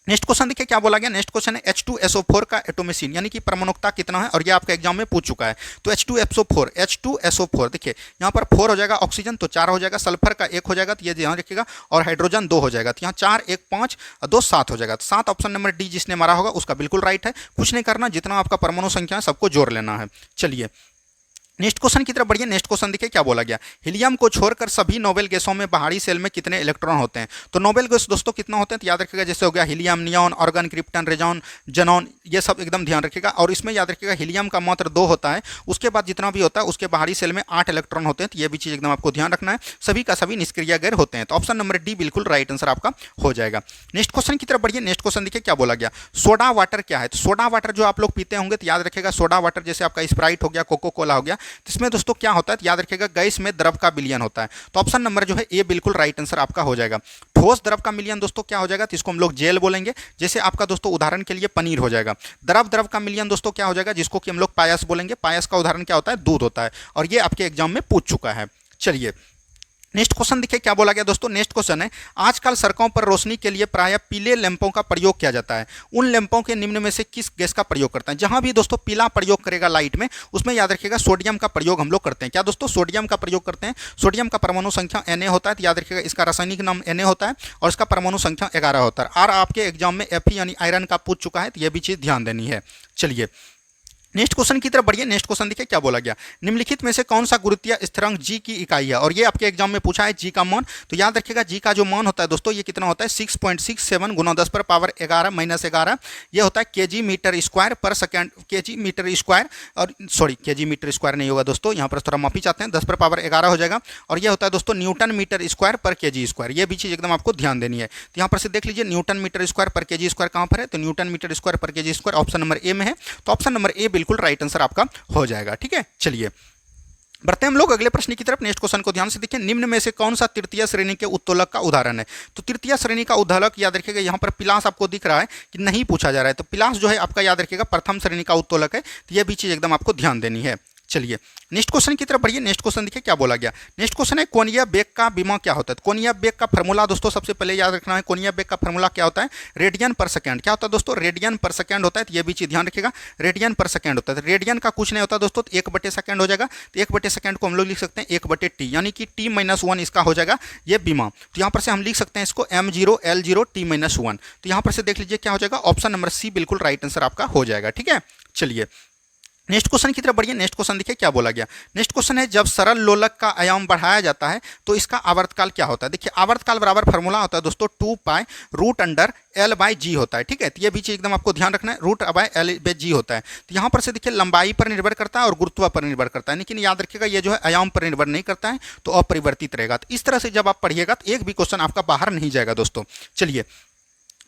नेक्स्ट क्वेश्चन देखिए क्या बोला गया। नेक्स्ट क्वेश्चन है H2SO4 का एटोमिसिन यानी कि परमाणुकता कितना है, और ये आपका एग्जाम में पूछ चुका है। तो H2SO4 देखिए यहाँ पर 4 हो जाएगा ऑक्सीजन, तो 4 हो जाएगा, सल्फर का 1 हो जाएगा, तो ये ध्यान रखिएगा, और हाइड्रोजन 2 हो जाएगा। तो यहाँ 4 1 5 2 7 हो जाएगा। तो 7 ऑप्शन नंबर डी जिसने मारा होगा उसका बिल्कुल राइट है। कुछ नहीं करना, जितना आपका परमाणु संख्या है सबको जोड़ लेना है। चलिए नेक्स्ट क्वेश्चन की तरफ बढ़िए। नेक्स्ट क्वेश्चन देखिए क्या बोला गया। हीलियम को छोड़कर सभी नोबेल गैसों में बाहरी सेल में कितने इलेक्ट्रॉन होते हैं। तो नोबेल गैस दोस्तों कितना होते हैं, तो याद रखिएगा जैसे हो गया हीलियम, नियॉन, ऑर्गन, क्रिप्टन, रेजॉन, जनॉन, ये सब एकदम ध्यान रखिएगा। और इसमें याद रखिएगा हीलियम का मात्र 2 होता है, उसके बाद जितना भी होता है उसके बाहरी सेल में 8 इलेक्ट्रॉन होते हैं। तो ये भी चीज एकदम आपको ध्यान रखना है। सभी का सभी निष्क्रिय गैर होते हैं। तो ऑप्शन नंबर डी बिल्कुल राइट आंसर आपका हो जाएगा। नेक्स्ट क्वेश्चन की तरफ बढ़िए। नेक्स्ट क्वेश्चन देखिए क्या बोला गया। सोडा वाटर क्या है। तो सोडा वाटर जो आप लोग पीते होंगे तो याद रखिएगा सोडा वाटर जैसे आपका स्प्राइट हो गया, कोको कोला हो गया, तो इसमें दोस्तों क्या होता है, तो याद रखिएगा गैस में द्रव का विलयन होता है। तो ऑप्शन नंबर जो है ए बिल्कुल राइट आंसर आपका हो जाएगा। ठोस द्रव का मिलियन दोस्तों क्या हो जाएगा, तो इसको हम लोग जेल बोलेंगे। जैसे आपका दोस्तों उदाहरण के लिए पनीर हो जाएगा। द्रव का मिलियन दोस्तों क्या हो जाएगा, जिसको कि हम लोग पायस बोलेंगे। पायस का उदाहरण क्या होता है, दूध होता है। और ये आपके एग्जाम में पूछ चुका है। चलिए नेक्स्ट क्वेश्चन देखिए क्या बोला गया दोस्तों। नेक्स्ट क्वेश्चन है आजकल सड़कों पर रोशनी के लिए प्रायः पीले लैंपों का प्रयोग किया जाता है। उन लैंपों के निम्न में से किस गैस का प्रयोग करते हैं। जहां भी दोस्तों पीला प्रयोग करेगा लाइट में, उसमें याद रखिएगा सोडियम का प्रयोग हम लोग करते हैं। क्या दोस्तों, सोडियम का प्रयोग करते हैं। सोडियम का परमाणु संख्या Na होता है, तो याद रखिएगा इसका रासायनिक नाम Na होता है, और इसका परमाणु संख्या 11 होता है। और आपके एग्जाम में Fe यानी आयरन का पूछ चुका है, तो यह भी चीज ध्यान देनी है। चलिए नेक्स्ट क्वेश्चन की तरफ बढ़िए। नेक्स्ट क्वेश्चन देखिए क्या बोला गया। निम्नलिखित में से कौन सा गुरुत्वीय स्थिरांक जी की इकाई है, और ये आपके एग्जाम में पूछा है जी का मान। तो याद रखिएगा जी का जो मान होता है दोस्तों, ये कितना होता है 6.67 गुना 10 पर पावर 11 माइनस 11, ये होता है केजी मीटर स्क्वायर पर सेकेंड, केजी मीटर स्क्वायर, और सॉरी केजी मीटर स्क्वायर नहीं होगा दोस्तों, यहाँ पर थोड़ा माफी चाहते हैं, 10 पर पावर 11 हो जाएगा। और ये होता है दोस्तों न्यूटन मीटर स्क्वायर पर केजी स्क्वायर। ये भी चीज एकदम आपको ध्यान देनी है। तो यहाँ पर से देख लीजिए न्यूटन मीटर स्क्वायर पर केजी स्क्वायर कहाँ पर है, तो न्यूटन मीटर स्क्वायर पर KG square option number A में है। तो ऑप्शन नंबर ए बिल्कुल राइट आंसर आपका हो जाएगा। ठीक है, चलिए बढ़ते हैं हम लोग अगले प्रश्न की तरफ। नेक्स्ट क्वेश्चन को ध्यान से देखिए। निम्न में से कौन सा तृतीय श्रेणी के उत्तोलक का उदाहरण है। तो तृतीय श्रेणी का उत्तोलक याद रखिएगा, यहाँ पर पिलास आपको दिख रहा है कि नहीं पूछा जा रहा है। तो पिलास जो है आपका याद रखिएगा प्रथम श्रेणी का उत्तोलक है। तो यह भी चीज एकदम आपको ध्यान देनी है। चलिए नेक्स्ट क्वेश्चन की तरफ बढ़िए। नेक्स्ट क्वेश्चन देखिए क्या बोला गया। नेक्स्ट क्वेश्चन है कोनीय बेग का बीमा क्या होता है। कोनीय बेग का फॉर्मूला दोस्तों सबसे पहले याद रखना है। कोनीय बेग का फॉर्मूला क्या होता है, रेडियन पर सेकंड। क्या होता है दोस्तों, रेडियन पर सेकंड होता है। तो ये भी चीज ध्यान रखिएगा, रेडियन पर सेकंड होता है। रेडियन का कुछ नहीं होता दोस्तों, तो 1/सेकंड हो जाएगा। तो 1/सेकंड को हम लोग लिख सकते हैं 1/t, यानी कि t-1 इसका हो जाएगा ये बीमा। तो यहाँ पर से हम लिख सकते हैं इसको m0L0t-1। तो यहाँ पर से देख लीजिए क्या हो जाएगा, ऑप्शन नंबर सी बिल्कुल राइट आंसर आपका हो जाएगा। ठीक है, चलिए नेक्स्ट क्वेश्चन की तरफ बढ़िए। नेक्स्ट क्वेश्चन देखिए क्या बोला गया। नेक्स्ट क्वेश्चन है जब सरल लोलक का आयाम बढ़ाया जाता है तो इसका आवर्तकाल क्या होता है। देखिए आवर्तकाल बराबर फॉर्मूला होता है दोस्तों 2π√L/g होता है। ठीक है, तो ये भी चीज एकदम आपको ध्यान रखना है, √L/g होता है। तो यहाँ पर से देखिए लंबाई पर निर्भर करता है और गुरुत्व पर निर्भर करता है, लेकिन याद रखिएगा ये जो है आयाम पर निर्भर नहीं करता है, तो अपरिवर्तित रहेगा। तो इस तरह से जब आप पढ़िएगा तो एक भी क्वेश्चन आपका बाहर नहीं जाएगा दोस्तों। चलिए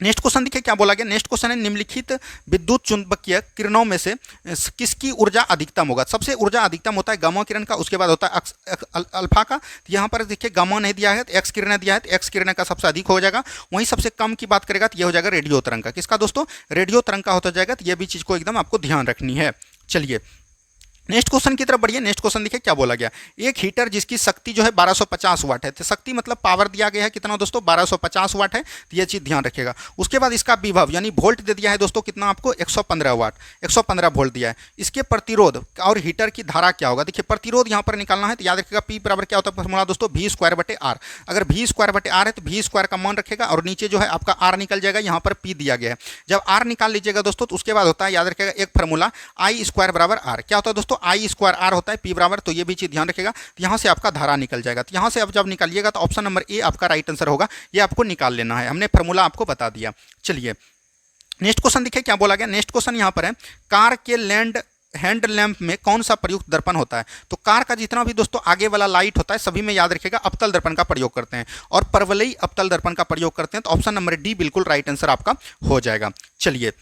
नेक्स्ट क्वेश्चन देखिए क्या बोला गया। नेक्स्ट क्वेश्चन है निम्नलिखित विद्युत चुंबकीय किरणों में से किसकी ऊर्जा अधिकतम होगा। सबसे ऊर्जा अधिकतम होता है गामा किरण का, उसके बाद होता है अल्फा का। तो यहाँ पर देखिए गामा नहीं दिया है, तो एक्स किरण दिया है, तो एक्स किरण का सबसे अधिक हो जाएगा। वहीं सबसे कम की बात करेगा तो ये हो जाएगा रेडियो तरंग का। किसका दोस्तों, रेडियो तरंग का होता जाएगा। तो ये भी चीज को एकदम आपको ध्यान रखनी है। चलिए नेक्स्ट क्वेश्चन की तरफ बढ़िए। नेक्स्ट क्वेश्चन देखिए क्या बोला गया। एक हीटर जिसकी शक्ति जो है 1250 वाट है। तो शक्ति मतलब पावर दिया गया है कितना दोस्तों, 1250 वाट है। तो ये चीज ध्यान रखिएगा। उसके बाद इसका विभव यानी वोल्ट दे दिया है दोस्तों कितना आपको, 115 वाट, 115 वोल्ट दिया है। इसके प्रतिरोध और हीटर की धारा क्या होगा। देखिए प्रतिरोध यहाँ पर निकालना है, तो याद रखिएगा P बराबर क्या होता है फॉर्मूला दोस्तों, V²/R। अगर V²/R है तो V² का मान रखेगा, और नीचे जो है आपका R निकल जाएगा, यहाँ पर P दिया गया है। जब R निकाल लीजिएगा दोस्तों तो उसके बाद होता है याद रखिएगा एक फॉर्मूला I²/R। क्या होता है दोस्तों, I²R होता है P बराबर, तो ये भी चीज ध्यान रखिएगा। तो यहाँ से आपका धारा निकल जाएगा। तो यहाँ से अब जब निकालिएगा तो ऑप्शन नंबर ए आपका राइट आंसर होगा। ये आपको निकाल लेना है, हमने फॉर्मूला आपको बता दिया। चलिए नेक्स्ट क्वेश्चन देखिए क्या बोला गया। नेक्स्ट क्वेश्चन यहाँ पर है कार के लैंड हैंड लैंप में कौन सा प्रयुक्त दर्पण होता है? तो कार का जितना भी दोस्तों आगे वाला लाइट होता है सभी में याद रखिएगा अवतल दर्पण का प्रयोग करते हैं और परवलयी अवतल दर्पण का प्रयोग करते हैं। तो ऑप्शन नंबर डी बिल्कुल राइट आंसर आपका हो जाएगा। चलिए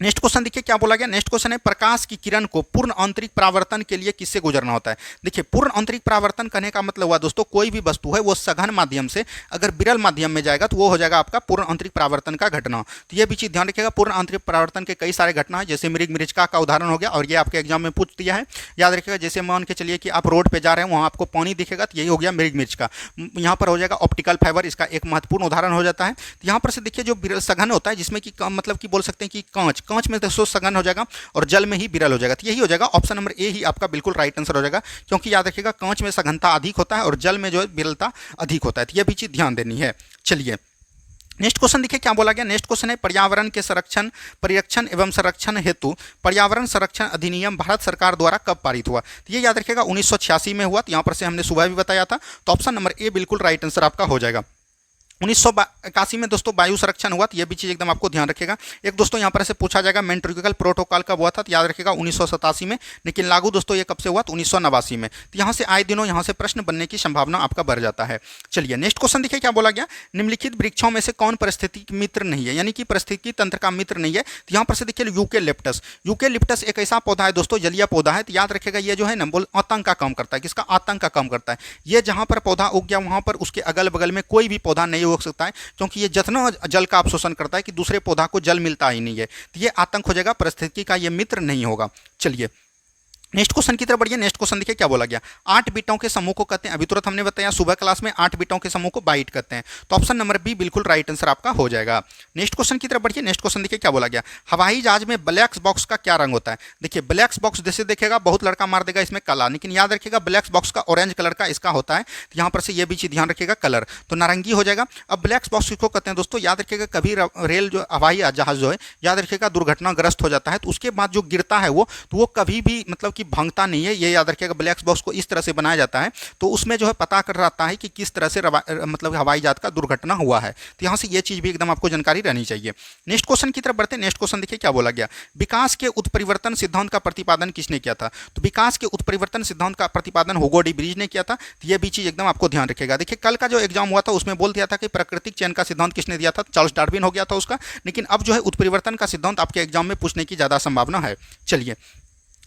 नेक्स्ट क्वेश्चन देखिए क्या बोला गया। नेक्स्ट क्वेश्चन है प्रकाश की किरण को पूर्ण आंतरिक परावर्तन के लिए किससे गुजरना होता है? देखिए पूर्ण आंतरिक परावर्तन करने का मतलब हुआ दोस्तों कोई भी वस्तु है वो सघन माध्यम से अगर विरल माध्यम में जाएगा तो वो हो जाएगा आपका पूर्ण आंतरिक परावर्तन का घटना। तो ये भी चीज ध्यान रखिएगा। पूर्ण आंतरिक परावर्तन के कई सारे घटना है जैसे मृग मृचिका का उदाहरण हो गया और ये आपके एग्जाम में पूछ दिया है। याद रखिएगा जैसे मान के चलिए कि आप रोड पे जा रहे हैं वहाँ आपको पानी दिखेगा तो यही हो गया मृग मृचिका। यहाँ पर हो जाएगा ऑप्टिकल फाइबर, इसका एक महत्वपूर्ण उदाहरण हो जाता है। तो यहाँ पर से देखिए जो सघन होता है जिसमें कि मतलब कि बोल सकते हैं कि कांच में दोस्तों सघन हो जाएगा और जल में ही विरल हो जाएगा। तो यही हो जाएगा ऑप्शन नंबर ए ही आपका बिल्कुल राइट आंसर हो जाएगा क्योंकि याद रखिएगा कांच में सघनता अधिक होता है और जल में जो है विरलता अधिक होता है। तो यह भी चीज ध्यान देनी है। चलिए नेक्स्ट क्वेश्चन देखिए क्या बोला गया। नेक्स्ट क्वेश्चन है पर्यावरण के परिरक्षण एवं संरक्षण हेतु पर्यावरण संरक्षण अधिनियम भारत सरकार द्वारा कब पारित हुआ? तो ये याद रखिएगा 1986 में हुआ। तो यहाँ पर से हमने सुबह भी बताया था। तो ऑप्शन नंबर ए बिल्कुल राइट आंसर आपका हो जाएगा। 1981 में दोस्तों वायु संरक्षण हुआ। तो ये भी चीज़ एकदम आपको ध्यान रखेगा। एक दोस्तों यहाँ पर से पूछा जाएगा मेंट्रिकल प्रोटोकॉल कब हुआ था? तो याद रखेगा 1987 में। लेकिन लागू दोस्तों ये कब से हुआ? तो 1989 में। तो यहाँ से आए दिनों यहाँ से प्रश्न बनने की संभावना आपका बढ़ जाता है। चलिए नेक्स्ट क्वेश्चन देखिए क्या बोला गया। निम्नलिखित वृक्षों में से कौन पारिस्थितिक मित्र नहीं है, यानी कि पारिस्थितिकी तंत्र का मित्र नहीं है? तो यहाँ पर से देखिए यूकेलिप्टस। यूकेलिप्टस एक ऐसा पौधा है दोस्तों, जलीय पौधा है। तो याद रखेगा ये जो है ना बोल आतंक का काम करता है। किसका? आतंक का काम करता है। ये जहाँ पर पौधा उग गया वहाँ पर उसके अगल बगल में कोई भी पौधा नहीं उग सकता है क्योंकि ये जितना जल का अवशोषण करता है कि दूसरे पौधा को जल मिलता ही नहीं है। तो ये आतंक हो जाएगा, पारिस्थितिकी का ये मित्र नहीं होगा। चलिए नेक्स्ट क्वेश्चन की तरफ बढ़िए। नेक्स्ट क्वेश्चन देखिए क्या बोला गया। 8 बिटों के समूह को कहते हैं, अभी तुरंत हमने बताया सुबह क्लास में 8 बिटों के समूह को बाइट कहते हैं। तो ऑप्शन नंबर बी बिल्कुल राइट आंसर आपका हो जाएगा। नेक्स्ट क्वेश्चन की तरफ बढ़िए। नेक्स्ट क्वेश्चन देखिए क्या बोला गया। हवाई जहाज में ब्लैक बॉक्स का क्या रंग होता है? देखिए ब्लैक बॉक्स जैसे देखेगा बहुत लड़का मार देगा इसमें काला, लेकिन याद रखिएगा ब्लैक बॉक्स का ऑरेंज कलर का इसका होता है। तो यहाँ पर से ये भी चीज ध्यान रखिएगा कलर तो नारंगी हो जाएगा। अब ब्लैक बॉक्स किसको कहते हैं दोस्तों? याद रखिएगा कभी रेल जो हवाई जहाज जो है याद रखिएगा दुर्घटनाग्रस्त हो जाता है तो उसके बाद जो गिरता है वो कभी भी मतलब कि भांगता नहीं है। ये याद रखिएगा ब्लैक बॉक्स को इस तरह से बनाया जाता है तो उसमें जो है पता कर रहता है कि किस तरह से मतलब हवाई जहाज का दुर्घटना हुआ है। तो यहाँ से ये चीज भी एकदम आपको जानकारी रहनी चाहिए। नेक्स्ट क्वेश्चन की तरफ बढ़ते हैं। नेक्स्ट क्वेश्चन देखिए क्या बोला गया। विकास के उत्परिवर्तन सिद्धांत का प्रतिपादन किसने किया था? तो विकास के उत्परिवर्तन सिद्धांत का प्रतिपादन हुगो डी ब्रीज ने किया था। तो ये भी चीज एकदम आपको ध्यान रखेगा। देखिए कल का जो एग्जाम हुआ था उसमें बोल दिया था कि प्राकृतिक चयन का सिद्धांत किसने दिया था? चार्ल्स डार्विन हो गया था उसका। लेकिन अब जो है उत्परिवर्तन का सिद्धांत आपके एग्जाम में पूछने की ज्यादा संभावना है। चलिए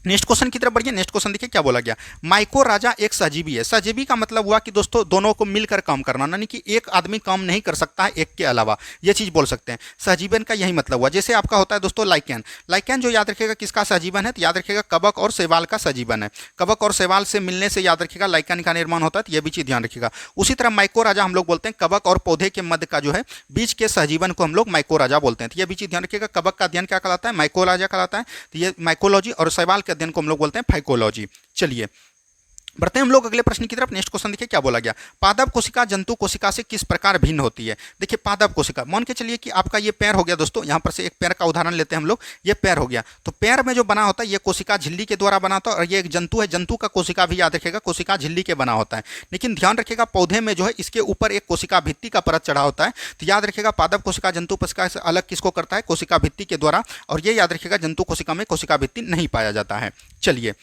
नेक्स्ट क्वेश्चन की तरफ बढ़िए। नेक्स्ट क्वेश्चन देखिए क्या बोला गया। माइकोराजा एक सहजीवी है। सहजीवी का मतलब हुआ कि दोस्तों दोनों को मिलकर काम करना, यानी कि एक आदमी काम नहीं कर सकता है एक के अलावा, ये चीज बोल सकते हैं। सहजीवन का यही मतलब हुआ। जैसे आपका होता है दोस्तों लाइकेन। लाइकेन जो याद रखिएगा किसका सहजीवन है? तो याद रखिएगा कवक और शैवाल का सहजीवन है। कवक और शैवाल से मिलने से याद रखिएगा लाइकेन का निर्माण होता है। तो ये भी चीज ध्यान रखिएगा। उसी तरह माइकोराजा हम लोग बोलते हैं कवक और पौधे के मध्य का जो है बीच के सहजीवन को हम लोग माइकोराजा बोलते हैं। तो ये भी चीज ध्यान रखिएगा। कवक का अध्ययन क्या कहलाता है? माइकोराजा कहलाता है। तो ये माइकोलॉजी और शैवाल के अध्ययन को हम लोग बोलते हैं फाइकोलॉजी। चलिए बढ़ते हैं हम लोग अगले प्रश्न की तरफ। नेक्स्ट क्वेश्चन देखिए क्या बोला गया। पादप कोशिका जंतु कोशिका से किस प्रकार भिन्न होती है? देखिए पादप कोशिका मान के चलिए कि आपका ये पैर हो गया दोस्तों, यहाँ पर से एक पैर का उदाहरण लेते हैं हम लोग। ये पैर हो गया तो पैर में जो बना होता है ये कोशिका झिल्ली के द्वारा बना होता है और ये एक जंतु है, जंतु का कोशिका भी याद रखेगा कोशिका झिल्ली के बना होता है। लेकिन ध्यान रखिएगा पौधे में जो है इसके ऊपर एक कोशिका भित्ति का परत चढ़ा होता है। तो याद रखिएगा पादप कोशिका जंतु कोशिका से अलग किसको करता है? कोशिका भित्ति के द्वारा। और ये याद रखिएगा जंतु कोशिका में कोशिका भित्ति नहीं पाया जाता है। चलिए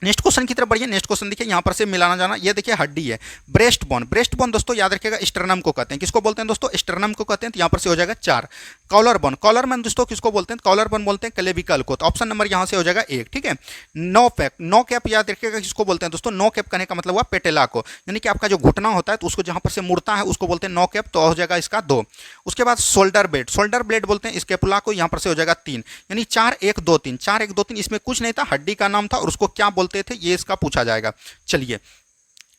नेक्स्ट क्वेश्चन की तरफ बढ़िए। नेक्स्ट क्वेश्चन देखिए यहाँ पर से मिलाना जाना। ये देखिए हड्डी है ब्रेस्ट बोन। ब्रेस्ट बोन दोस्तों याद रखिएगा स्टर्नम को कहते हैं। किसको बोलते हैं दोस्तों? स्टर्नम को कहते हैं। तो यहाँ पर से हो जाएगा 4। Collar bone. कॉलर बोन दोस्तों किसको बोलते हैं? कॉलर बोन बोलते हैं क्लेविकल को। तो ऑप्शन नंबर यहाँ से हो जाएगा 1। ठीक है। No cap. नो कैप याद रखिएगा किसको बोलते हैं दोस्तों? नो कैप कहने का मतलब हुआ पेटेला को, यानी कि आपका जो घुटना होता है तो उसको जहाँ पर से मुड़ता है उसको बोलते हैं नो कैप। तो हो जाएगा इसका 2। उसके बाद शोल्डर ब्लेड। शोल्डर ब्लेड बोलते हैं स्केपुला को, यहाँ पर से हो जाएगा 3। यानी 4 1 2 3। 4 1 2 3 इसमें कुछ नहीं था, हड्डी का नाम था और उसको क्या बोलते थे ये इसका पूछा जाएगा। चलिए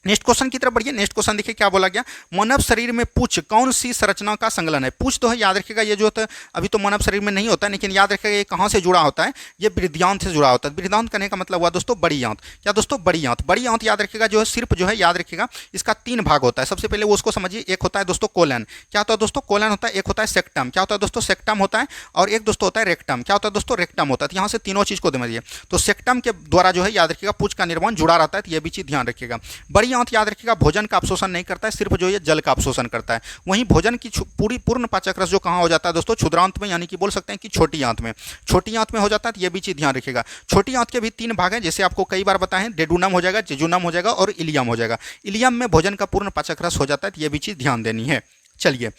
नेक्स्ट क्वेश्चन की तरफ बढ़िए। नेक्स्ट क्वेश्चन देखिए क्या बोला गया। मानव शरीर में पूंछ कौन सी संरचना का संकलन है? पूंछ तो है याद रखिएगा ये जो होता है अभी तो मानव शरीर में नहीं होता है, लेकिन याद रखिएगा ये कहाँ से जुड़ा होता है? ये बृहदांत से जुड़ा होता है। बृहदांत करने का मतलब हुआ दोस्तों बड़ी आंत। क्या दोस्तों? बड़ी आंत। बड़ी आंत याद रखिएगा जो है सिर्फ जो है याद रखिएगा इसका 3 भाग होता है। सबसे पहले वो उसको समझिए। एक होता है दोस्तों कोलन। क्या होता है दोस्तों? कोलन होता है। एक होता है सेक्टम। क्या होता है दोस्तों? सेक्टम होता है। और एक दोस्तों होता है रेक्टम। क्या होता है दोस्तों? रेक्टम होता है। यहाँ से तीनों चीज को समझिए। तो सेक्टम के द्वारा जो है याद रखिएगा पूंछ का निर्माण जुड़ा रहता है। तो ये भी चीज ध्यान रखिएगा। बड़ी छोटी आंत याद रखिएगा भोजन का अवशोषण नहीं करता है, सिर्फ जो ये जल का अवशोषण करता है। वहीं भोजन की पूर्ण पाचक रस जो कहाँ हो जाता है दोस्तों, क्षुद्रांत में, यानी कि बोल सकते हैं कि छोटी आंत में, छोटी आंत में हो जाता है। तो ये भी चीज ध्यान रखिएगा। छोटी आंत के भी 3 भाग हैं, जैसे आपको कई बार बताएं, डेडुनम हो जाएगा, जेजुनम हो जाएगा और इलियम हो जाएगा। इलियम में भोजन का पूर्ण पाचक रस हो जाता है, तो ये भी चीज ध्यान देनी है। चलिए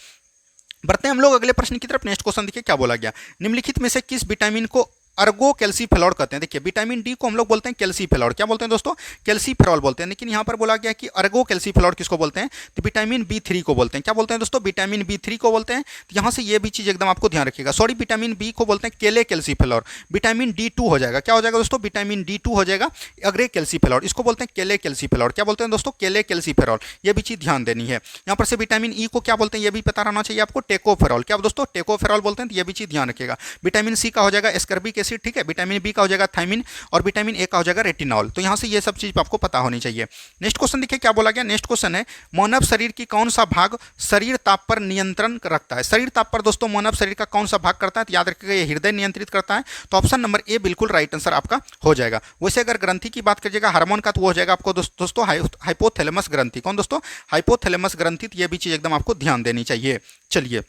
बढ़ते हैं हम लोग अगले प्रश्न की तरफ। नेक्स्ट क्वेश्चन देखिए क्या बोला गया, निम्नलिखित में से किस विटामिन को अर्गो कैल्सीफेरॉल कहते हैं। देखिए विटामिन डी को हम लोग बोलते हैं कैल्सीफेरॉल, क्या बोलते हैं दोस्तों, कैल्सीफेरॉल बोलते हैं। लेकिन यहाँ पर बोला गया कि अर्गो कैल्सीफेरॉल किसको बोलते हैं, तो विटामिन बी3 को बोलते हैं। क्या बोलते हैं दोस्तों, विटामिन बी3 को बोलते हैं। तो यहाँ से ये भी चीज एकदम आपको ध्यान रखिएगा। सॉरी, विटामिन बी को बोलते हैं केले कैल्सीफेरॉल। विटामिन D2 हो जाएगा, क्या हो जाएगा दोस्तों, विटामिन D2 हो जाएगा अग्रे कैल्सीफेरॉल। इसको बोलते हैं केले कैल्सीफेरॉल। क्या बोलते हैं दोस्तों, केले कैल्सीफेरॉल। ये भी चीज ध्यान देनी है। यहाँ पर से विटामिन ई को क्या बोलते हैं, ये भी पता रहना चाहिए आपको, टेकोफेरॉल। क्या दोस्तों, टेकोफेरॉल बोलते हैं। तो ये भी चीज ध्यान रखिएगा। विटामिन सी का हो जाएगा एस्कर्बिक एसिड, ठीक है। विटामिन बी का हो जाएगा थायमिन और विटामिन ए का हो जाएगा रेटिनॉल। तो यहां से ये सब चीज आपको पता होनी चाहिए। नेक्स्ट क्वेश्चन देखिए क्या बोला गया। नेक्स्ट क्वेश्चन है, मानव शरीर की कौन सा भाग शरीर ताप पर नियंत्रण रखता है। शरीर ताप पर दोस्तों मानव शरीर का कौन सा भाग करता है, तो याद रखिएगा ये हृदय नियंत्रित करता है। तो ऑप्शन नंबर ए बिल्कुल राइट आंसर आपका हो जाएगा। वैसे अगर ग्रंथि की बात करिएगा हार्मोन का, तो वो हो जाएगा आपको दोस्तों हाइपोथैलेमस ग्रंथि। कौन दोस्तों, हाइपोथैलेमस ग्रंथि। ये भी चीज एकदम आपको ध्यान देनी चाहिए। चलिए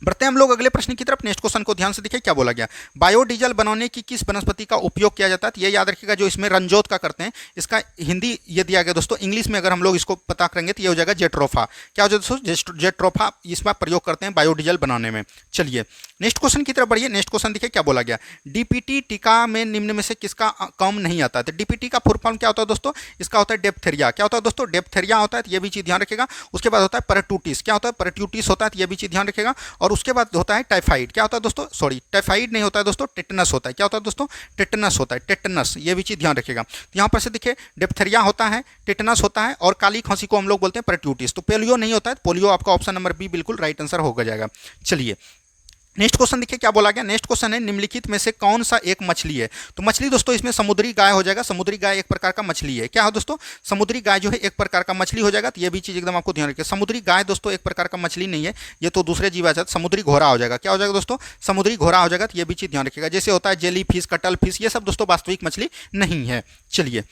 बढ़ते हैं हम लोग अगले प्रश्न की तरफ। नेक्स्ट क्वेश्चन को ध्यान से देखिए क्या बोला गया, बायोडीजल बनाने की किस वनस्पति का उपयोग किया जाता है। तो ये याद रखिएगा जो इसमें रंजोत का करते हैं, इसका हिंदी ये दिया गया दोस्तों। इंग्लिश में अगर हम लोग इसको पता करेंगे तो ये हो जाएगा जेट्रोफा। क्या हो जाएगा दोस्तों, जेट्रोफा इसमें प्रयोग करते हैं बायोडीजल बनाने में। चलिए नेक्स्ट क्वेश्चन की तरफ बढ़िए। नेक्स्ट क्वेश्चन देखिए क्या बोला गया, डीपीटी टीका में निम्न में से किसका काम नहीं आता है। तो डीपीटी का फुल फॉर्म क्या होता है दोस्तों, इसका होता है डेप्थेरिया। क्या होता है दोस्तों, डेप्थेरिया होता है। तो ये भी चीज ध्यान रखिएगा। उसके बाद होता है परट्यूटिस। क्या होता है, परट्यूटिस होता है। तो ये भी चीज ध्यान रखिएगा। और उसके बाद होता है टाइफाइड। क्या होता है दोस्तों, सॉरी टाइफाइड नहीं होता है दोस्तों, टेटनस होता है। क्या होता है दोस्तों, टेटनस होता है, टेटनस। ये भी चीज ध्यान रखिएगा। तो यहाँ पर से देखिए डिप्थेरिया होता है, टेटनस होता है और काली खांसी को हम लोग बोलते हैं परट्यूटिस। तो पोलियो नहीं होता है। पोलियो आपका ऑप्शन नंबर बी बिल्कुल राइट आंसर हो जाएगा। चलिए नेक्स्ट क्वेश्चन देखिए क्या बोला गया। नेक्स्ट क्वेश्चन है, निम्नलिखित में से कौन सा एक मछली है। तो मछली दोस्तों इसमें समुद्री गाय हो जाएगा। समुद्री गाय एक प्रकार का मछली है। क्या हो दोस्तों, समुद्री गाय जो है एक प्रकार का मछली हो जाएगा। तो ये भी चीज एकदम आपको ध्यान रखिए। समुद्री गाय दोस्तों एक प्रकार का मछली नहीं है, ये तो दूसरे जीव आ जाते। समुद्री घोड़ा हो जाएगा। क्या हो जाएगा दोस्तों, समुद्री घोड़ा हो जाएगा। तो ये भी चीज ध्यान रखिएगा। जैसे होता है जेली फिश, कटल फिश, ये सब दोस्तों वास्तविक मछली नहीं है। चलिए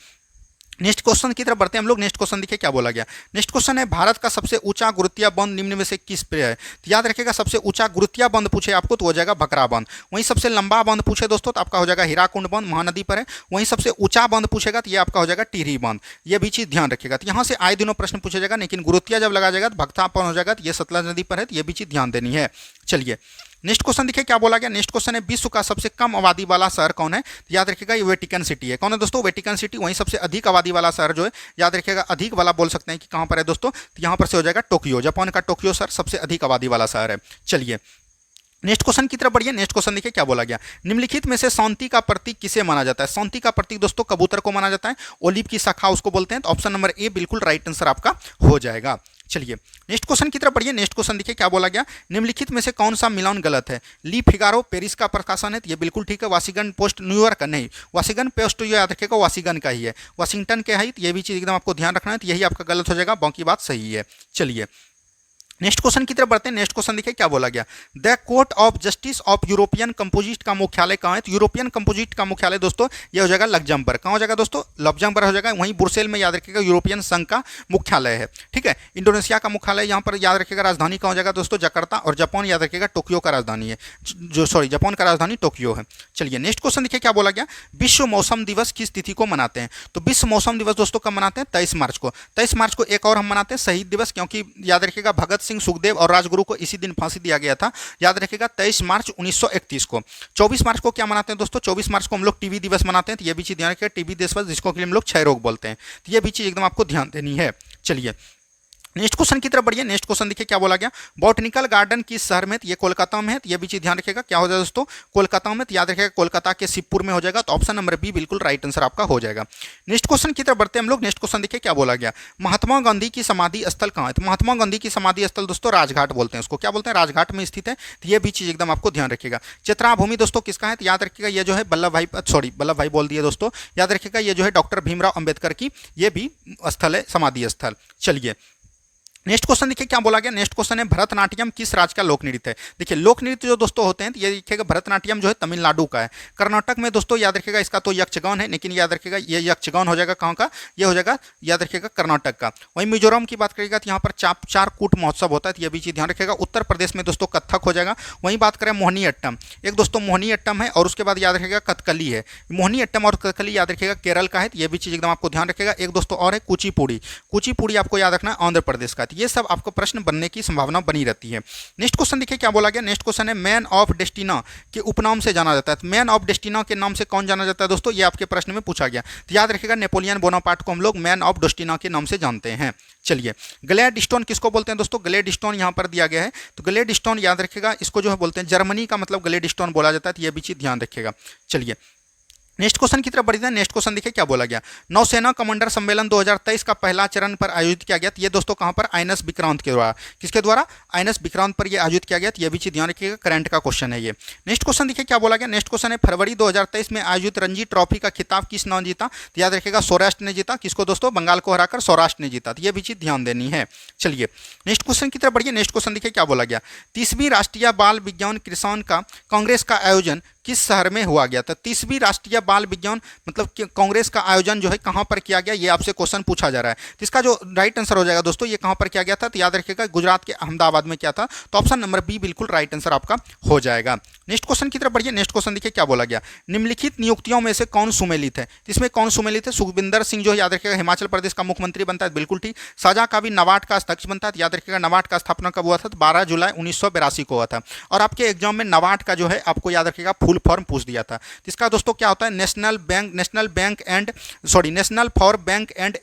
नेक्स्ट क्वेश्चन की तरफ बढ़ते हैं हम लोग। नेक्स्ट क्वेश्चन देखिए क्या बोला गया। नेक्स्ट क्वेश्चन है, भारत का सबसे ऊंचा गुरुत्वीय बांध निम्न में से किस पे है। तो याद रखिएगा सबसे ऊंचा गुरुत्वीय बांध पूछे आपको तो हो जाएगा भकरा बांध। वहीं सबसे लंबा बांध पूछे दोस्तों तो आपका हो जाएगा हीराकुंड बांध, महानदी पर है। वहीं सबसे ऊंचा बांध पूछेगा तो ये आपका हो जाएगा टिहरी बांध। ये भी चीज ध्यान रखिएगा। तो यहाँ से आए दिनों प्रश्न पूछा जाएगा, लेकिन गुरुत्वीय जब लगा जाएगा तो भक्तापन हो जाएगा। तो ये सतलज नदी पर है। तो ये भी चीज ध्यान देनी है। चलिए नेक्स्ट क्वेश्चन देखिए क्या बोला गया। नेक्स्ट क्वेश्चन है, विश्व का सबसे कम आबादी वाला शहर कौन है। तो याद रखिएगा ये वेटिकन सिटी है। कौन है दोस्तों, वेटिकन सिटी। वहीं सबसे अधिक आबादी वाला शहर जो है याद रखिएगा, अधिक वाला बोल सकते हैं कि कहां पर है दोस्तों, तो यहां पर से हो जाएगा टोक्यो। जापान का टोक्यो शहर सबसे अधिक आबादी वाला शहर है। चलिए नेक्स्ट क्वेश्चन की तरफ बढ़िए। नेक्स्ट क्वेश्चन देखिए क्या बोला गया, निम्नलिखित में से शांति का प्रतीक किसे माना जाता है। शांति का प्रतीक दोस्तों कबूतर को माना जाता है। ओलिव की शाखा उसको बोलते हैं। तो ऑप्शन नंबर ए बिल्कुल राइट आंसर आपका हो जाएगा। चलिए नेक्स्ट क्वेश्चन की तरफ बढ़िए। नेक्स्ट क्वेश्चन देखिए क्या बोला गया, निम्नलिखित में से कौन सा मिलान गलत है। ली फिगारो पेरिस का प्रकाशन है। तो ये बिल्कुल ठीक है। वाशिंगटन पोस्ट न्यूयॉर्क का नहीं, वाशिंगटन पोस्ट जो याद रखिएगा वाशिंगटन का ही है, वाशिंगटन के है। तो ये भी चीज एकदम आपको ध्यान रखना है। तो यही आपका गलत हो जाएगा, बाकी बात सही है। चलिए नेक्स्ट क्वेश्चन की तरफ बढ़ते हैं। नेक्स्ट क्वेश्चन देखिए क्या बोला गया, the court of justice of European composite का मुख्यालय कहाँ है। तो यूरोपियन कंपोजिट का मुख्यालय दोस्तों ये हो जाएगा लग्जमबर्ग। कहाँ हो जाएगा दोस्तों, लग्जमबर्ग हो जाएगा। वहीं ब्रुसेल में याद रखिएगा यूरोपियन संघ का मुख्यालय है। ठीक है। इंडोनेशिया का मुख्यालय यहाँ पर याद रखिएगा, राजधानी कहाँ हो जाएगा दोस्तों, जकार्ता। और जापान याद रखिएगा टोक्यो का राजधानी है, जो सॉरी जापान का राजधानी टोक्यो है। चलिए नेक्स्ट क्वेश्चन देखिए क्या बोला गया, विश्व मौसम दिवस किस तिथि को मनाते हैं। तो विश्व मौसम दिवस दोस्तों कब मनाते हैं, 23 मार्च को। 23 मार्च को एक और हम मनाते हैं शहीद दिवस, क्योंकि याद रखिएगा भगत सिंह, सुखदेव और राजगुरु को इसी दिन फांसी दिया गया था। याद रखिएगा 23 मार्च 1931 को। 24 मार्च को क्या मनाते हैं दोस्तों, 24 मार्च को हम लोग टीबी दिवस मनाते हैं। तो ये भी चीज ध्यान रखिएगा, टीबी दिवस जिसको हम लोग क्षय रोग बोलते हैं। तो ये भी चीज एकदम आपको ध्यान देनी है। चलिए नेक्स्ट क्वेश्चन की तरफ बढ़िए। नेक्स्ट क्वेश्चन देखिए क्या बोला गया, बॉटनिकल गार्डन किस शहर में। तो ये कोलकाता में है। तो ये भी चीज ध्यान रखिएगा क्या हो जाएगा दोस्तों, कोलकाता में। तो याद रखिएगा कोलकाता के शिवपुर में हो जाएगा। तो ऑप्शन नंबर बी बिल्कुल राइट आंसर आपका हो जाएगा। नेक्स्ट क्वेश्चन की तरफ बढ़ते हैं हम लोग। नेक्स्ट क्वेश्चन देखिए क्या बोला गया, महात्मा गांधी की समाधि स्थल कहाँ है। तो महात्मा गांधी की समाधि स्थल दोस्तों राजघाट बोलते हैं उसको। क्या बोलते हैं, राजघाट में स्थित है। तो ये भी चीज एकदम आपको ध्यान रखिएगा। चित्रा भूमि दोस्तों किसका है। तो याद रखिएगा ये जो है वल्लभ भाई बोल दिए दोस्तों। याद रखिएगा ये जो है डॉक्टर भीमराव अंबेडकर की ये भी स्थल है, समाधि स्थल। चलिए नेक्स्ट क्वेश्चन देखिए क्या बोला गया। नेक्स्ट क्वेश्चन है भरतनाट्यम किस राज्य का लोक नृत्य है। देखिए लोक नृत्य जो दोस्तों होते हैं तो ये देखिएगा भरतनाट्यम जो है तमिलनाडु का है। कर्नाटक में दोस्तों याद रखिएगा इसका तो यक्षगान है, लेकिन याद रखिएगा ये यक्षगान हो जाएगा कहाँ का, ये हो जाएगा याद रखिएगा कर्नाटक का। वहीं मिजोरम की बात करिएगा तो यहाँ पर चार कूट महोत्सव होता है, तो ये भी चीज़ ध्यान रखिएगा। उत्तर प्रदेश में दोस्तों कत्थक हो जाएगा। वहीं बात करें मोहिनी अट्टम, एक दोस्तों मोहिनी अट्टम है, और उसके बाद याद रखिएगा कथकली है। मोहिनी अट्टम और कथकली याद रखिएगा केरल का है, तो ये भी चीज़ एकदम आपको ध्यान रखिएगा। एक दोस्तों और है कुचिपुड़ी, कुचिपुड़ी आपको याद रखना आंध्र प्रदेश का। तो ये सब आपको प्रश्न बनने की संभावना बनी रहती है। नेक्स्ट क्वेश्चन देखिए क्या बोला गया। नेक्स्ट क्वेश्चन है मैन ऑफ डेस्टिना के उपनाम से जाना जाता है। मैन ऑफ डेस्टिना के नाम से कौन जाना जाता है दोस्तों, ये आपके प्रश्न में पूछा गया। तो याद रखिएगा नेपोलियन बोनापार्ट को हम लोग मैन ऑफ डेस्टिना के नाम से जानते हैं। चलिए ग्लैडस्टोन किसको बोलते हैं दोस्तों, ग्लैडस्टोन यहाँ पर दिया गया है। तो ग्लैडस्टोन याद रखिएगा इसको जो है बोलते हैं जर्मनी का मतलब ग्लैडस्टोन बोला जाता है, तो ये भी चीज ध्यान रखिएगा। चलिए नेक्स्ट क्वेश्चन की तरफ बढ़ते हैं। नेक्स्ट क्वेश्चन देखिए क्या बोला गया। नौसेना कमांडर सम्मेलन 2023 का पहला चरण पर आयोजित किया गया। तो ये दोस्तों कहां पर, आईएनएस विक्रांत के द्वारा, किसके द्वारा, आईएनएस विक्रांत पर ये आयोजित किया गया। तो ये भी चीज ध्यान रखिएगा, करंट का क्वेश्चन है ये। नेक्स्ट क्वेश्चन देखिए क्या बोला गया। नेक्स्ट क्वेश्चन है फरवरी 2023 में आयोजित रणजी ट्रॉफी का खिताब किस ने जीता। तो याद रखिएगा सौराष्ट्र ने जीता। किसको दोस्तों, बंगाल को हराकर सौराष्ट्र ने जीता। तो ये भी चीज ध्यान देनी है। चलिए नेक्स्ट क्वेश्चन की तरफ बढ़िए। नेक्स्ट क्वेश्चन देखिए क्या बोला गया। 30वीं राष्ट्रीय बाल विज्ञान किसान का कांग्रेस का आयोजन किस शहर में हुआ गया था। 30वीं राष्ट्रीय बाल विज्ञान मतलब कांग्रेस का आयोजन जो है कहां पर किया गया, ये आपसे क्वेश्चन पूछा जा रहा है। तो इसका जो राइट आंसर हो जाएगा दोस्तों, ये कहां पर किया गया था, तो याद रखिएगा गुजरात के अहमदाबाद में किया था। तो ऑप्शन नंबर बी बिल्कुल राइट आंसर आपका हो जाएगा। नेक्स्ट क्वेश्चन की तरफ बढ़िए। नेक्स्ट क्वेश्चन देखिए क्या बोला गया। निम्नलिखित नियुक्तियों में से कौन सुमेलित है। इसमें कौन सुमेलित है, सुखविंदर सिंह जो है याद रखिएगा हिमाचल प्रदेश का मुख्यमंत्री बनता है, बिल्कुल ठीक। साझा कावी नाबार्ड का अध्यक्ष बनता है, याद रखिएगा नाबार्ड का स्थापना कब हुआ था, 12 जुलाई 1982 को हुआ था। और आपके एग्जाम में नाबार्ड का जो है आपको याद रखिएगा फुल फॉर्म पूछ दिया था। इसका दोस्तों क्या होता है, national for bank and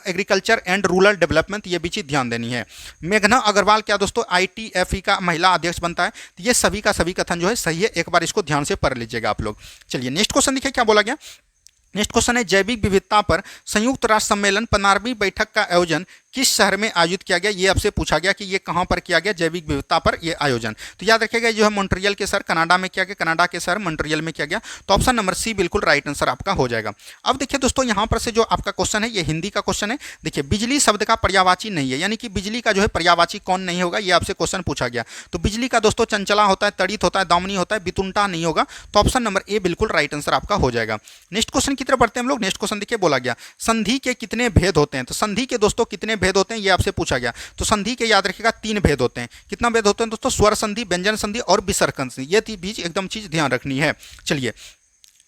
agriculture and rural development, ये भी चीज ध्यान देनी है। मेघना अग्रवाल क्या दोस्तों ITFE का महिला अध्यक्ष बनता है। तो ये सभी का सभी कथन जो है सही है, एक बार इसको ध्यान से पढ़ लीजिएगा आप लोग। चलिए नेक्स्ट क्वेश्चन देखिए क्या बोला गया। नेक्स्ट क्वेश्चन है जैविक विविधता पर संयुक्त राष्ट्र सम्मेलन 15वीं बैठक का आयोजन किस शहर में आयोजित किया गया। ये आपसे पूछा गया कि ये कहां पर किया गया, जैविक विविधता पर ये आयोजन। तो याद रखिएगा जो है मॉन्ट्रियल के शहर कनाडा में किया गया, कनाडा के शहर मॉन्ट्रियल में किया गया। तो ऑप्शन नंबर सी बिल्कुल राइट आंसर आपका हो जाएगा। अब देखिए दोस्तों यहाँ पर से जो आपका क्वेश्चन है ये हिंदी का क्वेश्चन है। देखिए बिजली शब्द का पर्यायवाची नहीं है, यानी कि बिजली का जो है पर्यायवाची कौन नहीं होगा, ये आपसे क्वेश्चन पूछा गया। तो बिजली का दोस्तों चंचला होता है, तड़ित होता है, दामनी होता है, बितुंटा नहीं होगा। तो ऑप्शन नंबर ए बिल्कुल राइट आंसर आपका हो जाएगा। नेक्स्ट क्वेश्चन की तरफ बढ़ते हैं हम लोग। नेक्स्ट क्वेश्चन देखिए बोला गया संधि के कितने भेद होते हैं। तो संधि के दोस्तों कितने भेद होते हैं ये आपसे पूछा गया। तो संधि के याद रखिएगा 3 भेद होते हैं। कितना भेद होते हैं दोस्तों, स्वर संधि, व्यंजन संधि और विसर्ग संधि, ये बीच एकदम चीज ध्यान रखनी है। चलिए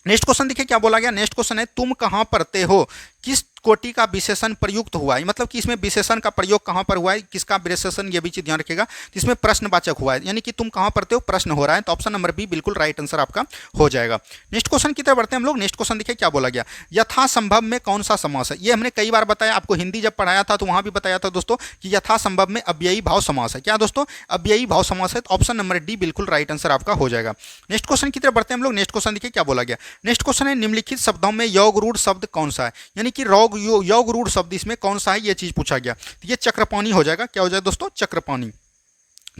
नेक्स्ट क्वेश्चन देखिए क्या बोला गया। नेक्स्ट क्वेश्चन है तुम कहां पढ़ते हो किस कोटि का विशेषण प्रयुक्त हुआ है, मतलब कि इसमें विशेषण का प्रयोग कहां पर हुआ है, किसका विशेषण, ये भी चीज ध्यान रखिएगा। इसमें प्रश्नवाचक हुआ है, यानी कि तुम कहां पढ़ते हो प्रश्न हो रहा है। तो ऑप्शन नंबर बी बिल्कुल राइट आंसर आपका हो जाएगा। नेक्स्ट क्वेश्चन की तरफ बढ़ते हैं हम लोग। नेक्स्ट क्वेश्चन देखिए क्या बोला गया। यथासंभव में कौन सा समास है। ये हमने कई बार बताया, आपको हिंदी जब पढ़ाया था तो वहां भी बताया था दोस्तों कि यथासंभव में अव्ययी भाव समास है। क्या दोस्तों, अव्ययी भाव समास है। तो ऑप्शन नंबर डी बिल्कुल राइट आंसर आपका हो जाएगा। नेक्स्ट क्वेश्चन की तरफ बढ़ते हैं हम लोग। नेक्स्ट क्वेश्चन देखिए क्या बोला गया। नेक्स्ट क्वेश्चन है निम्नलिखित शब्दों में योग रूढ़ शब्द कौन सा है, यानी कि योग रूढ़ शब्द इसमें कौन सा है, ये चीज पूछा गया। तो ये चक्रपाणी हो जाएगा। क्या हो जाएगा दोस्तों, चक्रपाणी।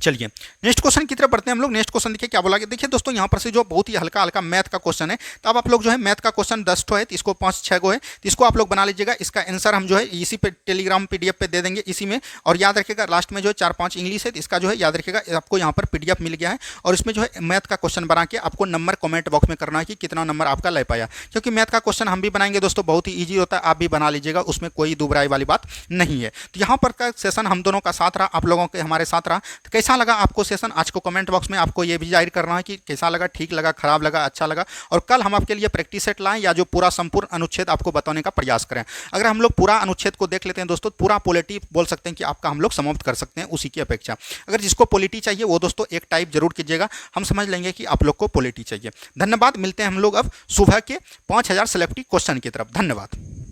चलिए नेक्स्ट क्वेश्चन की तरफ बढ़ते हैं हम लोग। नेक्स्ट क्वेश्चन देखिए क्या बोला गया। देखिए दोस्तों यहाँ पर से जो बहुत ही हल्का हल्का मैथ का क्वेश्चन है, तो अब आप लोग जो है मैथ का क्वेश्चन 10 ठो है, तो इसको 5-6 गो है, तो इसको आप लोग बना लीजिएगा। इसका आंसर हम जो है इसी पे टेलीग्राम PDF पे दे देंगे इसी में। और याद रखिएगा लास्ट में जो है 4-5 इंग्लिश है, तो इसका जो है याद रखिएगा आपको यहाँ पर PDF मिल गया है। और इसमें जो है मैथ का क्वेश्चन बना के आपको नंबर कमेंट बॉक्स में करना है कि कितना नंबर आपका ले पाया, क्योंकि मैथ का क्वेश्चन हम भी बनाएंगे दोस्तों, बहुत ही ईजी होता है, आप भी बना लीजिएगा, उसमें कोई दुबराई वाली बात नहीं है। तो यहाँ पर का सेशन हम दोनों का साथ रहा, आप लोगों के हमारे साथ रहा। तो कैसा लगा आपको सेशन आज को कमेंट बॉक्स में आपको ये भी जाहिर करना है कि कैसा लगा, ठीक लगा, खराब लगा, अच्छा लगा। और कल हम आपके लिए प्रैक्टिस सेट लाएं या जो पूरा संपूर्ण अनुच्छेद आपको बताने का प्रयास करें। अगर हम लोग पूरा अनुच्छेद को देख लेते हैं दोस्तों, पूरा पॉलिटी बोल सकते हैं कि आपका हम लोग समाप्त कर सकते हैं उसी की अपेक्षा। अगर जिसको पॉलिटी चाहिए वो दोस्तों एक टाइप जरूर कीजिएगा, हम समझ लेंगे कि आप लोग को पॉलिटी चाहिए। धन्यवाद। मिलते हैं हम लोग अब सुबह के 5000 सेलेक्टिव क्वेश्चन की तरफ। धन्यवाद।